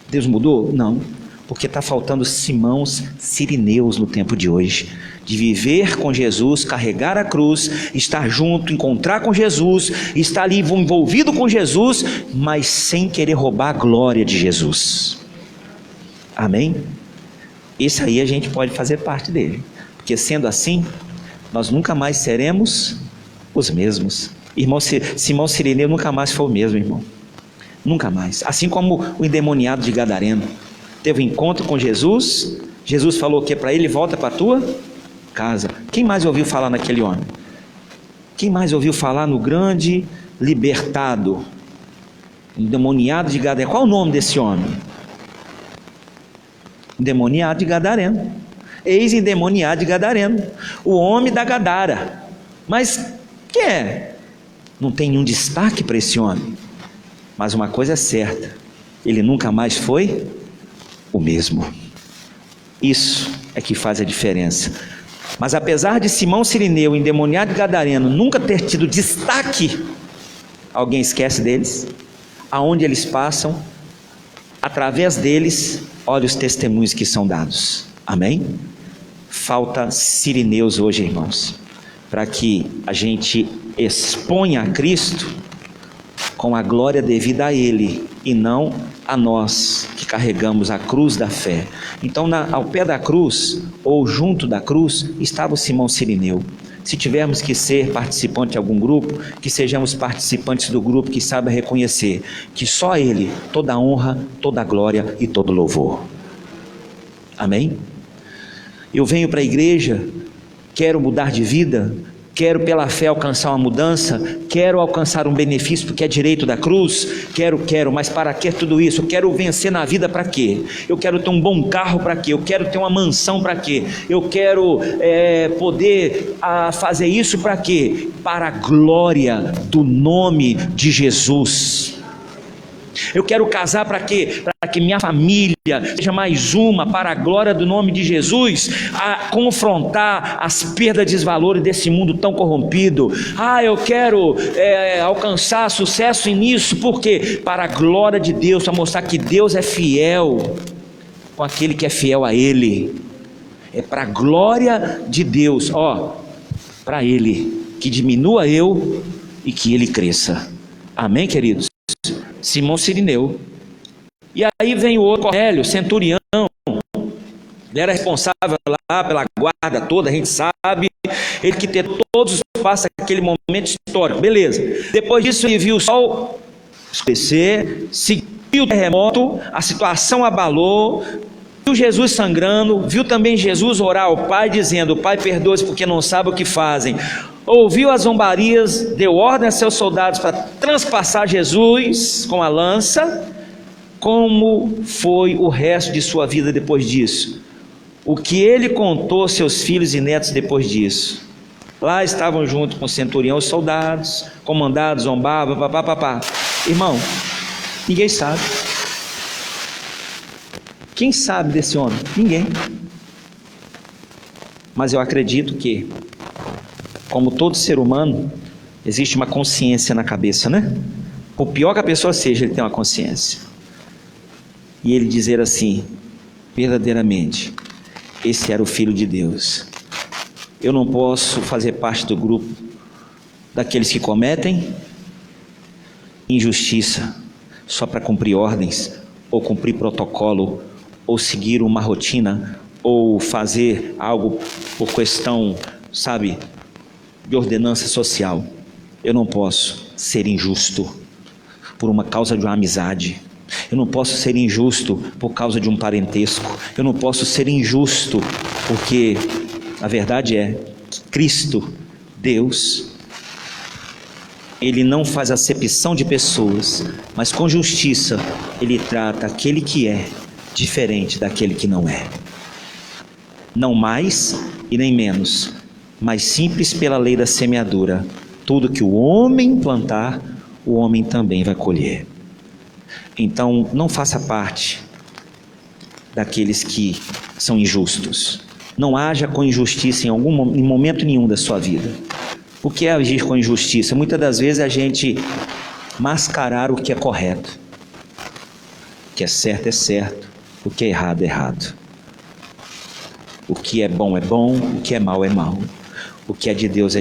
Deus mudou? Não. Porque está faltando Simãos Cirineus no tempo de hoje, de viver com Jesus, carregar a cruz, estar junto, encontrar com Jesus, estar ali envolvido com Jesus, mas sem querer roubar a glória de Jesus. Amém? Esse aí a gente pode fazer parte dele, porque sendo assim, nós nunca mais seremos os mesmos. Irmão, Simão Cirineu nunca mais foi o mesmo, irmão. Nunca mais. Assim como o endemoniado de Gadareno teve um encontro com Jesus, Jesus falou o que para ele? Volta para a tua casa. Quem mais ouviu falar naquele homem? Quem mais ouviu falar no grande libertado, endemoniado de Gadareno? Qual o nome desse homem? Endemoniado de Gadareno. Ex-endemoniado de Gadareno, o homem da Gadara. Mas quem é? Não tem nenhum destaque para esse homem. Mas uma coisa é certa, ele nunca mais foi o mesmo. Isso é que faz a diferença. Mas apesar de Simão Cirineu, endemoniado de Gadareno, nunca ter tido destaque, alguém esquece deles? Aonde eles passam, através deles, olha os testemunhos que são dados. Amém? Falta Cirineus hoje, irmãos, para que a gente exponha a Cristo com a glória devida a Ele e não a nós que carregamos a cruz da fé. Então ao pé da cruz ou junto da cruz estava o Simão Cirineu. Se tivermos que ser participante de algum grupo, que sejamos participantes do grupo que saiba reconhecer que só Ele, toda a honra, toda a glória e todo louvor. Amém? Eu venho para a igreja, quero mudar de vida, quero pela fé alcançar uma mudança, quero alcançar um benefício porque é direito da cruz, quero, mas para que tudo isso? Eu quero vencer na vida para quê? Eu quero ter um bom carro para quê? Eu quero ter uma mansão para quê? Eu quero poder fazer isso para quê? Para a glória do nome de Jesus. Eu quero casar para quê? Para que minha família seja mais uma, para a glória do nome de Jesus, a confrontar as perdas e desvalores desse mundo tão corrompido. Eu quero alcançar sucesso nisso, por quê? Para a glória de Deus, para mostrar que Deus é fiel com aquele que é fiel a Ele. É para a glória de Deus, para Ele, que diminua eu e que Ele cresça. Amém, queridos? Simão Cirineu. E aí vem o outro Cornélio, centurião. Ele era responsável lá pela guarda toda, a gente sabe. Ele que todos os passos aquele momento histórico, beleza. Depois disso ele viu o sol escurecer, seguiu o terremoto, a situação abalou, viu Jesus sangrando, viu também Jesus orar ao Pai, dizendo: Pai, perdoa-os porque não sabem o que fazem. Ouviu as zombarias, deu ordem a seus soldados para transpassar Jesus com a lança. Como foi o resto de sua vida depois disso? O que ele contou aos seus filhos e netos depois disso? Lá estavam junto com o centurião os soldados, comandados, zombavam, papapá. Irmão, ninguém sabe. Quem sabe desse homem? Ninguém. Mas eu acredito que, como todo ser humano, existe uma consciência na cabeça, né? Por pior que a pessoa seja, ele tem uma consciência. E ele dizer assim, verdadeiramente, esse era o Filho de Deus. Eu não posso fazer parte do grupo daqueles que cometem injustiça só para cumprir ordens, ou cumprir protocolo, ou seguir uma rotina, ou fazer algo por questão, sabe, de ordenança social. Eu não posso ser injusto por uma causa de uma amizade. Eu não posso ser injusto por causa de um parentesco. Eu não posso ser injusto porque a verdade é que Cristo, Deus, Ele não faz acepção de pessoas, mas com justiça Ele trata aquele que é diferente daquele que não é. Não mais e nem menos, mas simples pela lei da semeadura. Tudo que o homem plantar, o homem também vai colher. Então, não faça parte daqueles que são injustos. Não haja com injustiça em momento nenhum da sua vida. O que é agir com injustiça? Muitas das vezes é a gente mascarar o que é correto. O que é certo, o que é errado. O que é bom, o que é mal, é mal. O que é de Deus,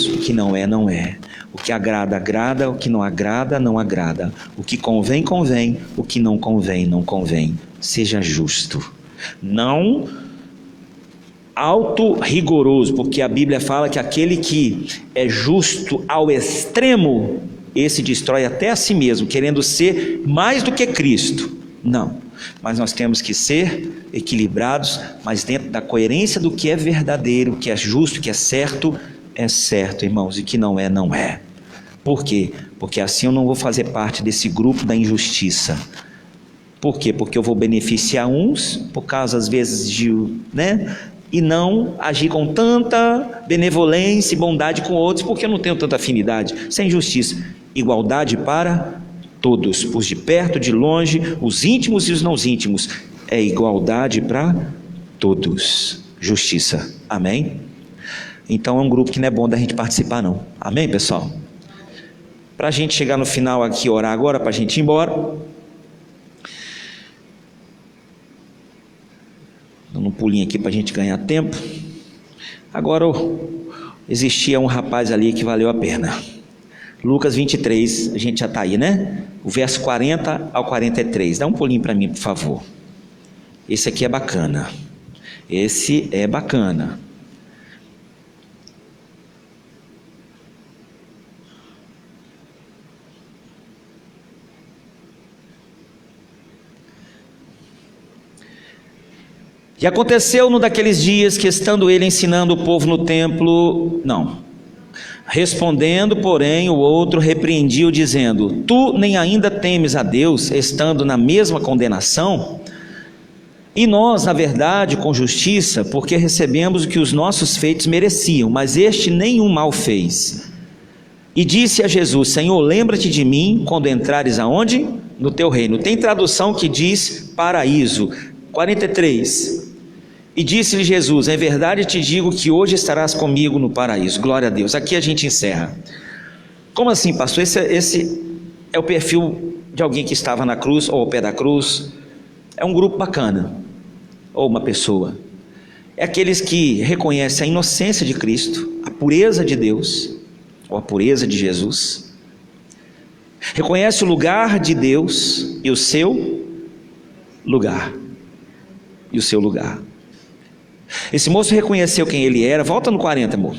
o que não é, não é. O que agrada, agrada, o que não agrada, não agrada. O que convém, convém, o que não convém, não convém. Seja justo. Não auto-rigoroso, porque a Bíblia fala que aquele que é justo ao extremo, esse destrói até a si mesmo, querendo ser mais do que Cristo. Não, mas nós temos que ser equilibrados, mas dentro da coerência do que é verdadeiro, o que é justo, o que é certo, irmãos, e que não é, não é. Por quê? Porque assim eu não vou fazer parte desse grupo da injustiça. Por quê? Porque eu vou beneficiar uns, por causa às vezes de, e não agir com tanta benevolência e bondade com outros, porque eu não tenho tanta afinidade. Sem justiça, igualdade para todos, os de perto, de longe, os íntimos e os não íntimos, é igualdade para todos, justiça, amém? Então é um grupo que não é bom da gente participar não, amém pessoal? Para a gente chegar no final aqui, orar agora, para a gente ir embora, dando um pulinho aqui para a gente ganhar tempo. Agora existia um rapaz ali que valeu a pena. Lucas 23, a gente já está aí, né? O verso 40 ao 43. Dá um pulinho para mim, por favor. Esse aqui é bacana. Esse é bacana. E aconteceu num daqueles dias que, estando ele ensinando o povo no templo, respondendo, porém, o outro repreendia-o, dizendo: Tu nem ainda temes a Deus, estando na mesma condenação? E nós, na verdade, com justiça, porque recebemos o que os nossos feitos mereciam, mas este nenhum mal fez. E disse a Jesus: Senhor, lembra-te de mim quando entrares aonde? No teu reino. Tem tradução que diz paraíso. 43. E disse-lhe Jesus: em verdade te digo que hoje estarás comigo no paraíso. Glória a Deus. Aqui a gente encerra. Como assim, pastor? Esse é o perfil de alguém que estava na cruz ou ao pé da cruz. É um grupo bacana, ou uma pessoa. É aqueles que reconhecem a inocência de Cristo, a pureza de Deus, ou a pureza de Jesus. Reconhece o lugar de Deus e o seu lugar. E o seu lugar. Esse moço reconheceu quem ele era. Volta no 40, amor.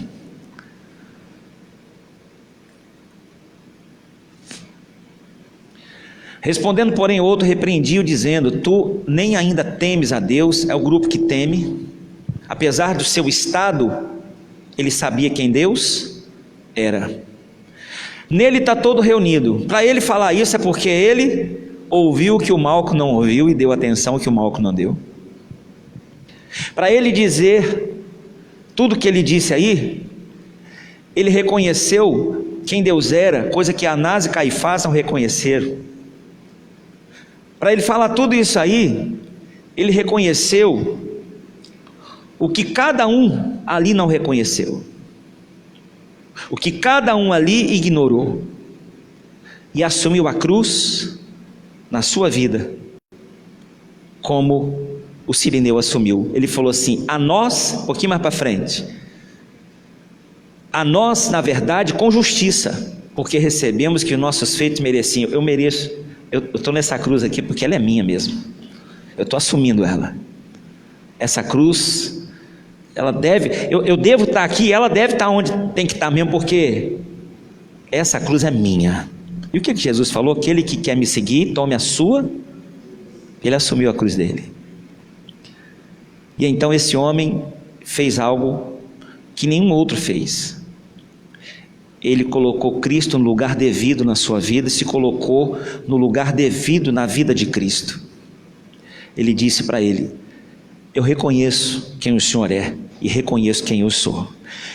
Respondendo, porém, outro repreendiu, dizendo: tu nem ainda temes a Deus. É o grupo que teme. Apesar do seu estado, ele sabia quem Deus era. Nele está todo reunido. Para ele falar isso é porque ele ouviu o que o Malco não ouviu e deu atenção ao que o Malco não deu. Para ele dizer tudo que ele disse aí, ele reconheceu quem Deus era, coisa que Anás e Caifás não reconheceram. Para ele falar tudo isso aí, ele reconheceu o que cada um ali não reconheceu, o que cada um ali ignorou, e assumiu a cruz na sua vida, como o sirineu assumiu. Ele falou assim: a nós, um pouquinho mais para frente, a nós, na verdade, com justiça, porque recebemos que os nossos feitos mereciam. Eu mereço, eu estou nessa cruz aqui porque ela é minha mesmo, eu estou assumindo ela. Essa cruz, ela deve, eu devo estar aqui, ela deve estar onde tem que estar mesmo, porque essa cruz é minha. E o que Jesus falou? Aquele que quer me seguir, tome a sua. Ele assumiu a cruz dele. E então esse homem fez algo que nenhum outro fez. Ele colocou Cristo no lugar devido na sua vida, se colocou no lugar devido na vida de Cristo. Ele disse para ele: eu reconheço quem o Senhor é e reconheço quem eu sou.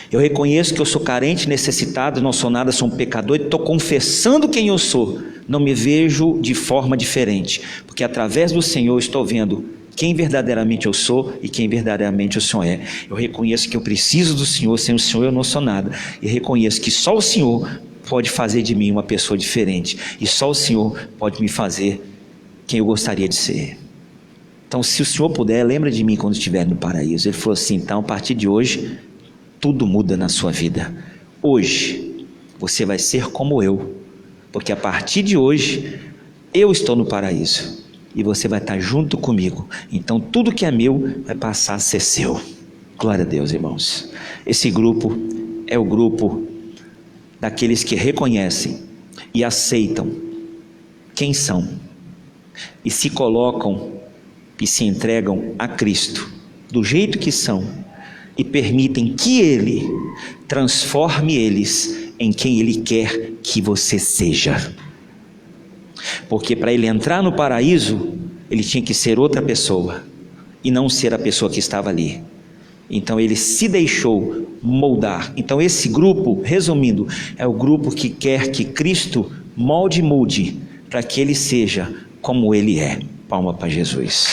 Eu reconheço que eu sou carente, necessitado, não sou nada, sou um pecador, e estou confessando quem eu sou. Não me vejo de forma diferente, porque através do Senhor estou vendo quem verdadeiramente eu sou e quem verdadeiramente o Senhor é. Eu reconheço que eu preciso do Senhor, sem o Senhor eu não sou nada, e reconheço que só o Senhor pode fazer de mim uma pessoa diferente, e só o Senhor pode me fazer quem eu gostaria de ser. Então, se o Senhor puder, lembra de mim quando estiver no paraíso. Ele falou assim: então, a partir de hoje, tudo muda na sua vida. Hoje, você vai ser como eu, porque a partir de hoje, eu estou no paraíso, e você vai estar junto comigo. Então, tudo que é meu, vai passar a ser seu. Glória a Deus, irmãos. Esse grupo é o grupo daqueles que reconhecem e aceitam quem são, e se colocam e se entregam a Cristo, do jeito que são, e permitem que Ele transforme eles em quem Ele quer que você seja. Porque para ele entrar no paraíso, ele tinha que ser outra pessoa, e não ser a pessoa que estava ali. Então ele se deixou moldar. Então esse grupo, resumindo, é o grupo que quer que Cristo molde e mude, para que ele seja como ele é. Palma para Jesus.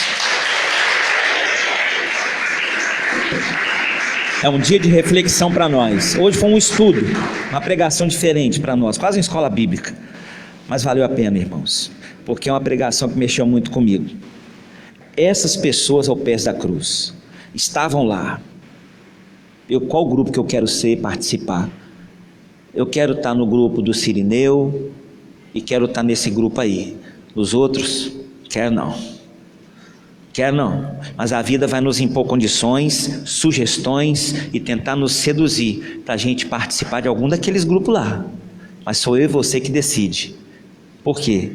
É um dia de reflexão para nós. Hoje foi um estudo, uma pregação diferente para nós, quase uma escola bíblica, mas valeu a pena, irmãos, porque é uma pregação que mexeu muito comigo. Essas pessoas ao pé da cruz estavam lá. Qual grupo que eu quero ser e participar? Eu quero estar no grupo do Sirineu e quero estar nesse grupo aí. Os outros, quero não. Mas a vida vai nos impor condições, sugestões e tentar nos seduzir para a gente participar de algum daqueles grupos lá. Mas sou eu e você que decide. Por quê?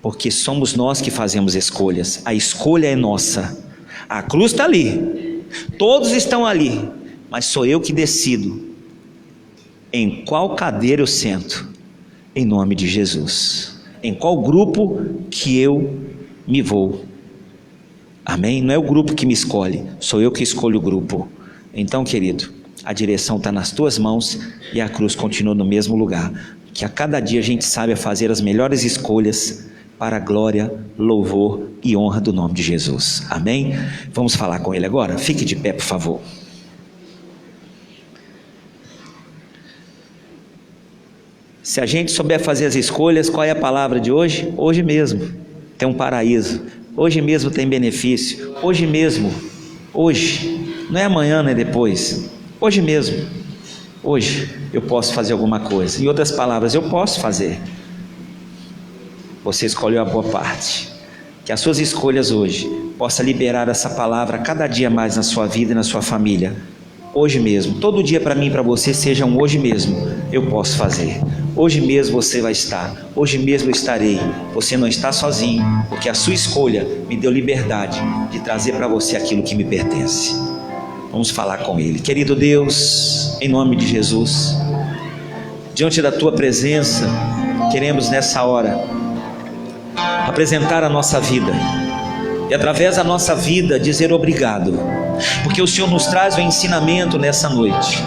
Porque somos nós que fazemos escolhas. A escolha é nossa. A cruz está ali, todos estão ali, mas sou eu que decido em qual cadeira eu sento, em nome de Jesus, em qual grupo que eu me vou. Amém? Não é o grupo que me escolhe, sou eu que escolho o grupo. Então, querido, a direção está nas tuas mãos e a cruz continua no mesmo lugar. Que a cada dia a gente saiba fazer as melhores escolhas para a glória, louvor e honra do nome de Jesus. Amém? Vamos falar com ele agora? Fique de pé, por favor. Se a gente souber fazer as escolhas, qual é a palavra de hoje? Hoje mesmo tem um paraíso. Hoje mesmo tem benefício. Hoje mesmo. Hoje. Não é amanhã, não é depois. Hoje mesmo. Hoje eu posso fazer alguma coisa. Em outras palavras, eu posso fazer. Você escolheu a boa parte. Que as suas escolhas hoje possam liberar essa palavra cada dia mais na sua vida e na sua família. hoje mesmo. Todo dia para mim e para você seja um hoje mesmo. Eu posso fazer. Hoje mesmo você vai estar. Hoje mesmo eu estarei. Você não está sozinho, porque a sua escolha me deu liberdade de trazer para você aquilo que me pertence. Vamos falar com Ele. Querido Deus, em nome de Jesus, diante da Tua presença, queremos nessa hora apresentar a nossa vida e através da nossa vida dizer obrigado, porque o Senhor nos traz o ensinamento nessa noite.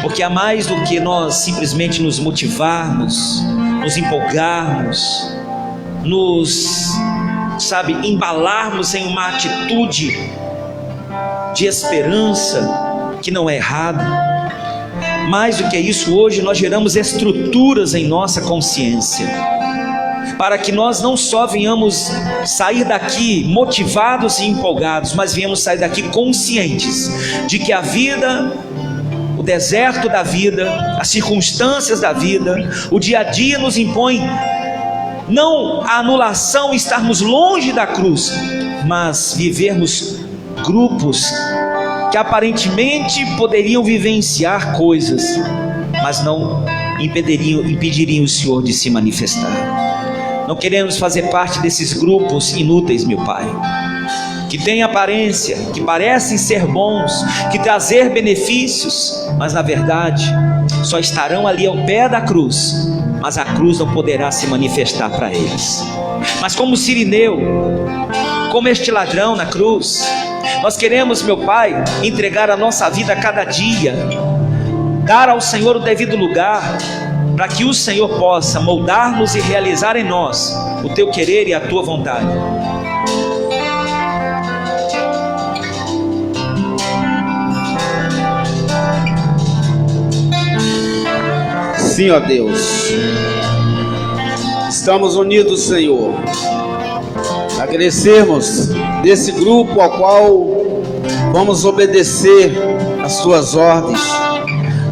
Porque há mais do que nós simplesmente nos motivarmos, nos empolgarmos, embalarmos em uma atitude de esperança, que não é errado. Mais do que isso, hoje nós geramos estruturas em nossa consciência, para que nós não só venhamos sair daqui motivados e empolgados, mas venhamos sair daqui conscientes de que a vida, o deserto da vida, as circunstâncias da vida, o dia a dia nos impõe não a anulação, estarmos longe da cruz, mas vivermos grupos que aparentemente poderiam vivenciar coisas, mas não impediriam o Senhor de se manifestar. Não queremos fazer parte desses grupos inúteis, meu Pai, que têm aparência, que parecem ser bons, que trazer benefícios, mas na verdade só estarão ali ao pé da cruz, mas a cruz não poderá se manifestar para eles. Mas como Cirineu, como este ladrão na cruz, nós queremos, meu Pai, entregar a nossa vida a cada dia, dar ao Senhor o devido lugar, para que o Senhor possa moldar-nos e realizar em nós o Teu querer e a Tua vontade. Sim, ó Deus, estamos unidos, Senhor, agradecemos desse grupo ao qual vamos obedecer às Tuas ordens,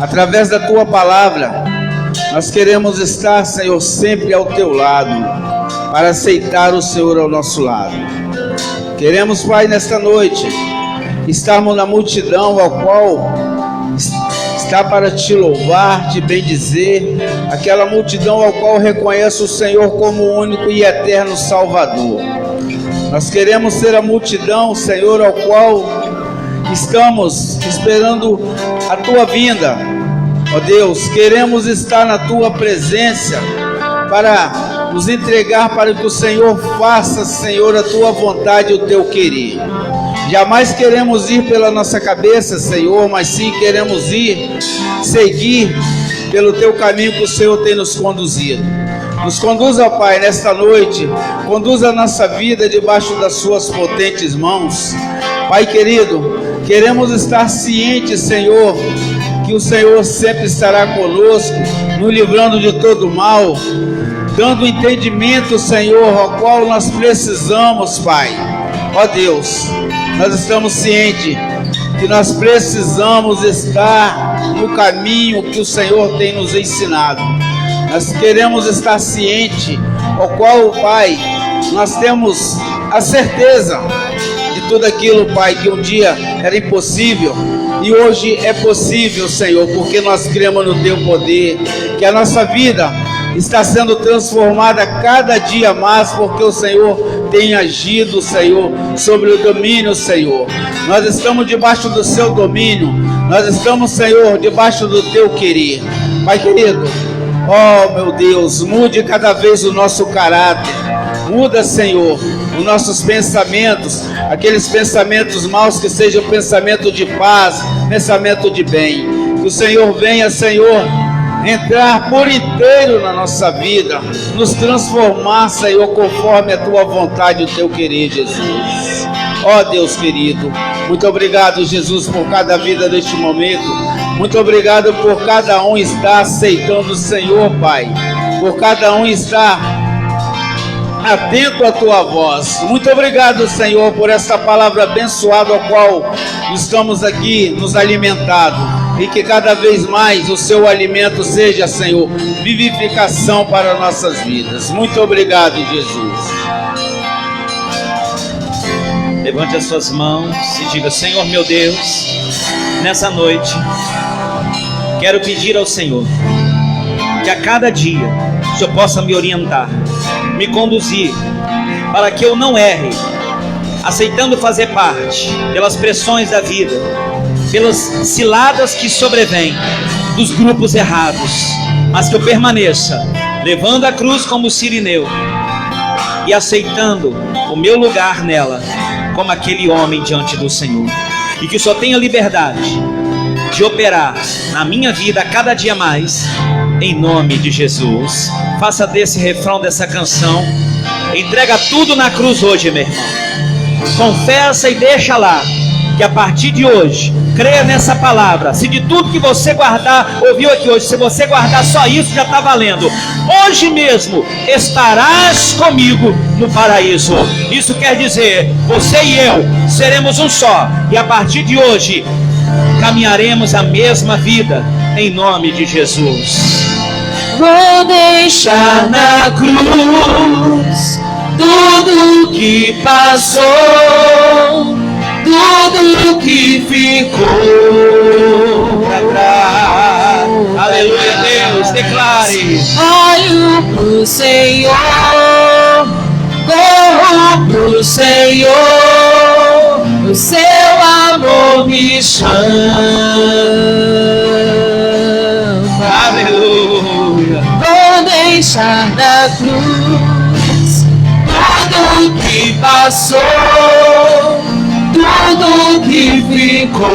através da Tua palavra. Nós queremos estar, Senhor, sempre ao Teu lado, para aceitar o Senhor ao nosso lado. Queremos, Pai, nesta noite, estarmos na multidão ao qual está para Te louvar, Te bendizer, aquela multidão ao qual reconhece o Senhor como o único e eterno Salvador. Nós queremos ser a multidão, Senhor, ao qual estamos esperando a Tua vinda. Ó Deus, queremos estar na Tua presença para nos entregar para que o Senhor faça, Senhor, a Tua vontade e o Teu querer. Jamais queremos ir pela nossa cabeça, Senhor, mas sim queremos seguir pelo Teu caminho que o Senhor tem nos conduzido. Nos conduza, ó Pai, nesta noite, conduza a nossa vida debaixo das Suas potentes mãos. Pai querido, queremos estar cientes, Senhor, que o Senhor sempre estará conosco, nos livrando de todo mal, dando entendimento, Senhor, ao qual nós precisamos, Pai. Ó Deus, nós estamos cientes que nós precisamos estar no caminho que o Senhor tem nos ensinado. Nós queremos estar cientes, ao qual, Pai, nós temos a certeza de tudo aquilo, Pai, que um dia era impossível e hoje é possível, Senhor, porque nós cremos no Teu poder, que a nossa vida está sendo transformada cada dia mais, porque o Senhor tem agido, Senhor, sobre o domínio, Senhor. Nós estamos debaixo do Seu domínio, nós estamos, Senhor, debaixo do Teu querer. Pai querido, ó meu Deus, mude cada vez o nosso caráter, muda, Senhor, os nossos pensamentos, aqueles pensamentos maus, que sejam pensamento de paz, pensamento de bem. Que o Senhor venha, Senhor, entrar por inteiro na nossa vida, nos transformar, Senhor, conforme a Tua vontade e o Teu querer, Jesus. Ó Deus querido, muito obrigado, Jesus, por cada vida deste momento. Muito obrigado por cada um estar aceitando o Senhor, Pai, por cada um estar atento à Tua voz. Muito obrigado, Senhor, por esta palavra abençoada, ao qual estamos aqui nos alimentando, e que cada vez mais o Seu alimento seja, Senhor, vivificação para nossas vidas. Muito obrigado, Jesus. Levante as suas mãos e diga: Senhor meu Deus, Nessa noite, quero pedir ao Senhor que a cada dia o Senhor possa me orientar, me conduzir, para que eu não erre, aceitando fazer parte pelas pressões da vida, pelas ciladas que sobrevêm dos grupos errados, mas que eu permaneça levando a cruz como sirineu e aceitando o meu lugar nela como aquele homem diante do Senhor, e que só tenha liberdade de operar na minha vida a cada dia mais, em nome de Jesus. Faça desse refrão dessa canção, entrega tudo na cruz hoje, meu irmão, confessa e deixa lá, que a partir de hoje, creia nessa palavra. Se de tudo que você guardar, ouviu aqui hoje, se você guardar só isso, já está valendo. Hoje mesmo estarás comigo no paraíso. Isso quer dizer, você e eu seremos um só, e a partir de hoje caminharemos a mesma vida, em nome de Jesus. Vou deixar na cruz tudo que passou, tudo que ficou pra trás. Aleluia, Deus, declare. Olho pro Senhor, corro pro Senhor, o seu amor me chama. Aleluia. Vou deixar na cruz tudo que passou, tudo que ficou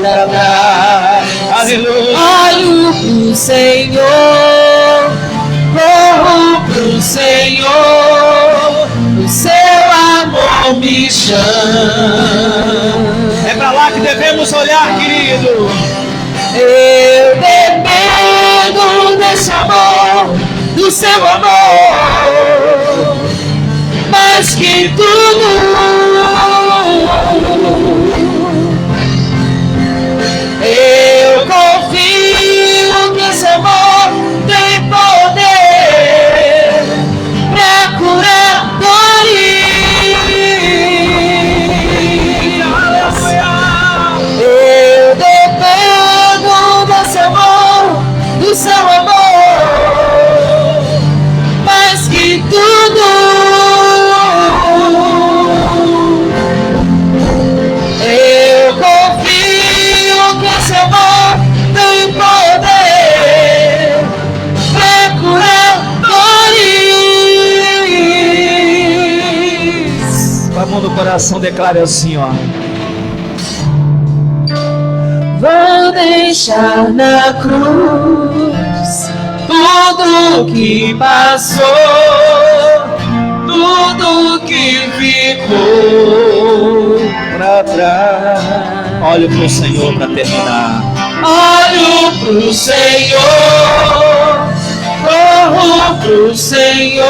pra trás. Aleluia. Olho pro Senhor, corro pro Senhor, o seu amor me chama. É pra lá que devemos olhar, querido. Eu dependo desse amor, do seu amor, mais que tudo. Eu confio que esse amor tem poder pra curar dores. Eu dependo desse amor, do seu amor, mais que tudo. Eu confio que esse amor tem poder pra curar dores. Com a mão no coração, declare assim, ó. Vou deixar na cruz tudo que passou, tudo que ficou Pra trás. Olho pro Senhor para terminar. Olho pro Senhor, corro pro Senhor,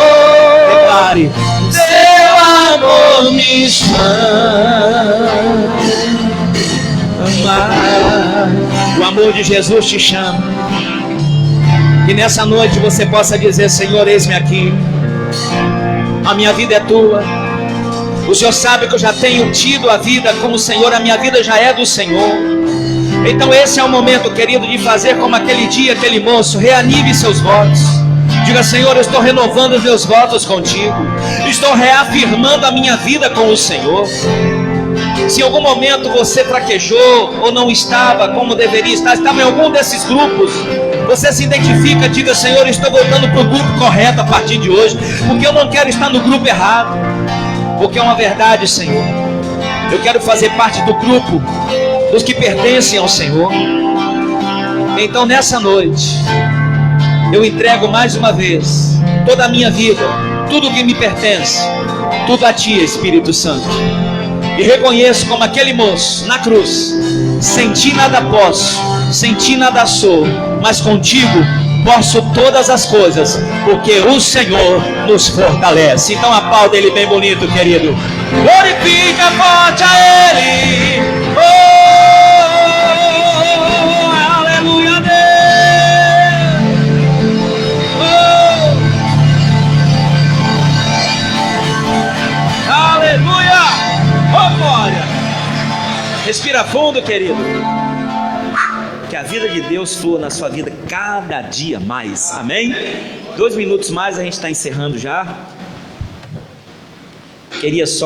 Declare. seu amor me chama. O amor de Jesus te chama. Que nessa noite você possa dizer: Senhor, eis-me aqui. A minha vida é tua. O Senhor sabe que eu já tenho tido a vida com o Senhor. A minha vida já é do Senhor. Então esse é o momento, querido, de fazer como aquele dia, aquele moço. Reanime seus votos. Diga: Senhor, eu estou renovando os meus votos contigo. Estou reafirmando a minha vida com o Senhor. Se em algum momento você fraquejou ou não estava como deveria estar, estava em algum desses grupos, você se identifica, diga: Senhor, estou voltando para o grupo correto a partir de hoje, porque eu não quero estar no grupo errado. Porque é uma verdade, Senhor, eu quero fazer parte do grupo dos que pertencem ao Senhor. Então nessa noite eu entrego mais uma vez toda a minha vida, tudo que me pertence, tudo a Ti, Espírito Santo. E reconheço como aquele moço na cruz: sem Ti nada posso, sem Ti nada sou, mas contigo posso todas as coisas, porque o Senhor nos fortalece. Então aplauda Ele bem bonito, querido. Glorifica forte a Ele. Oh, aleluia, Deus. Oh, aleluia. Oh, glória. Respira fundo, querido. Que a vida de Deus flua na sua vida cada dia mais. Amém? 2 minutos mais, a gente está encerrando já. Queria só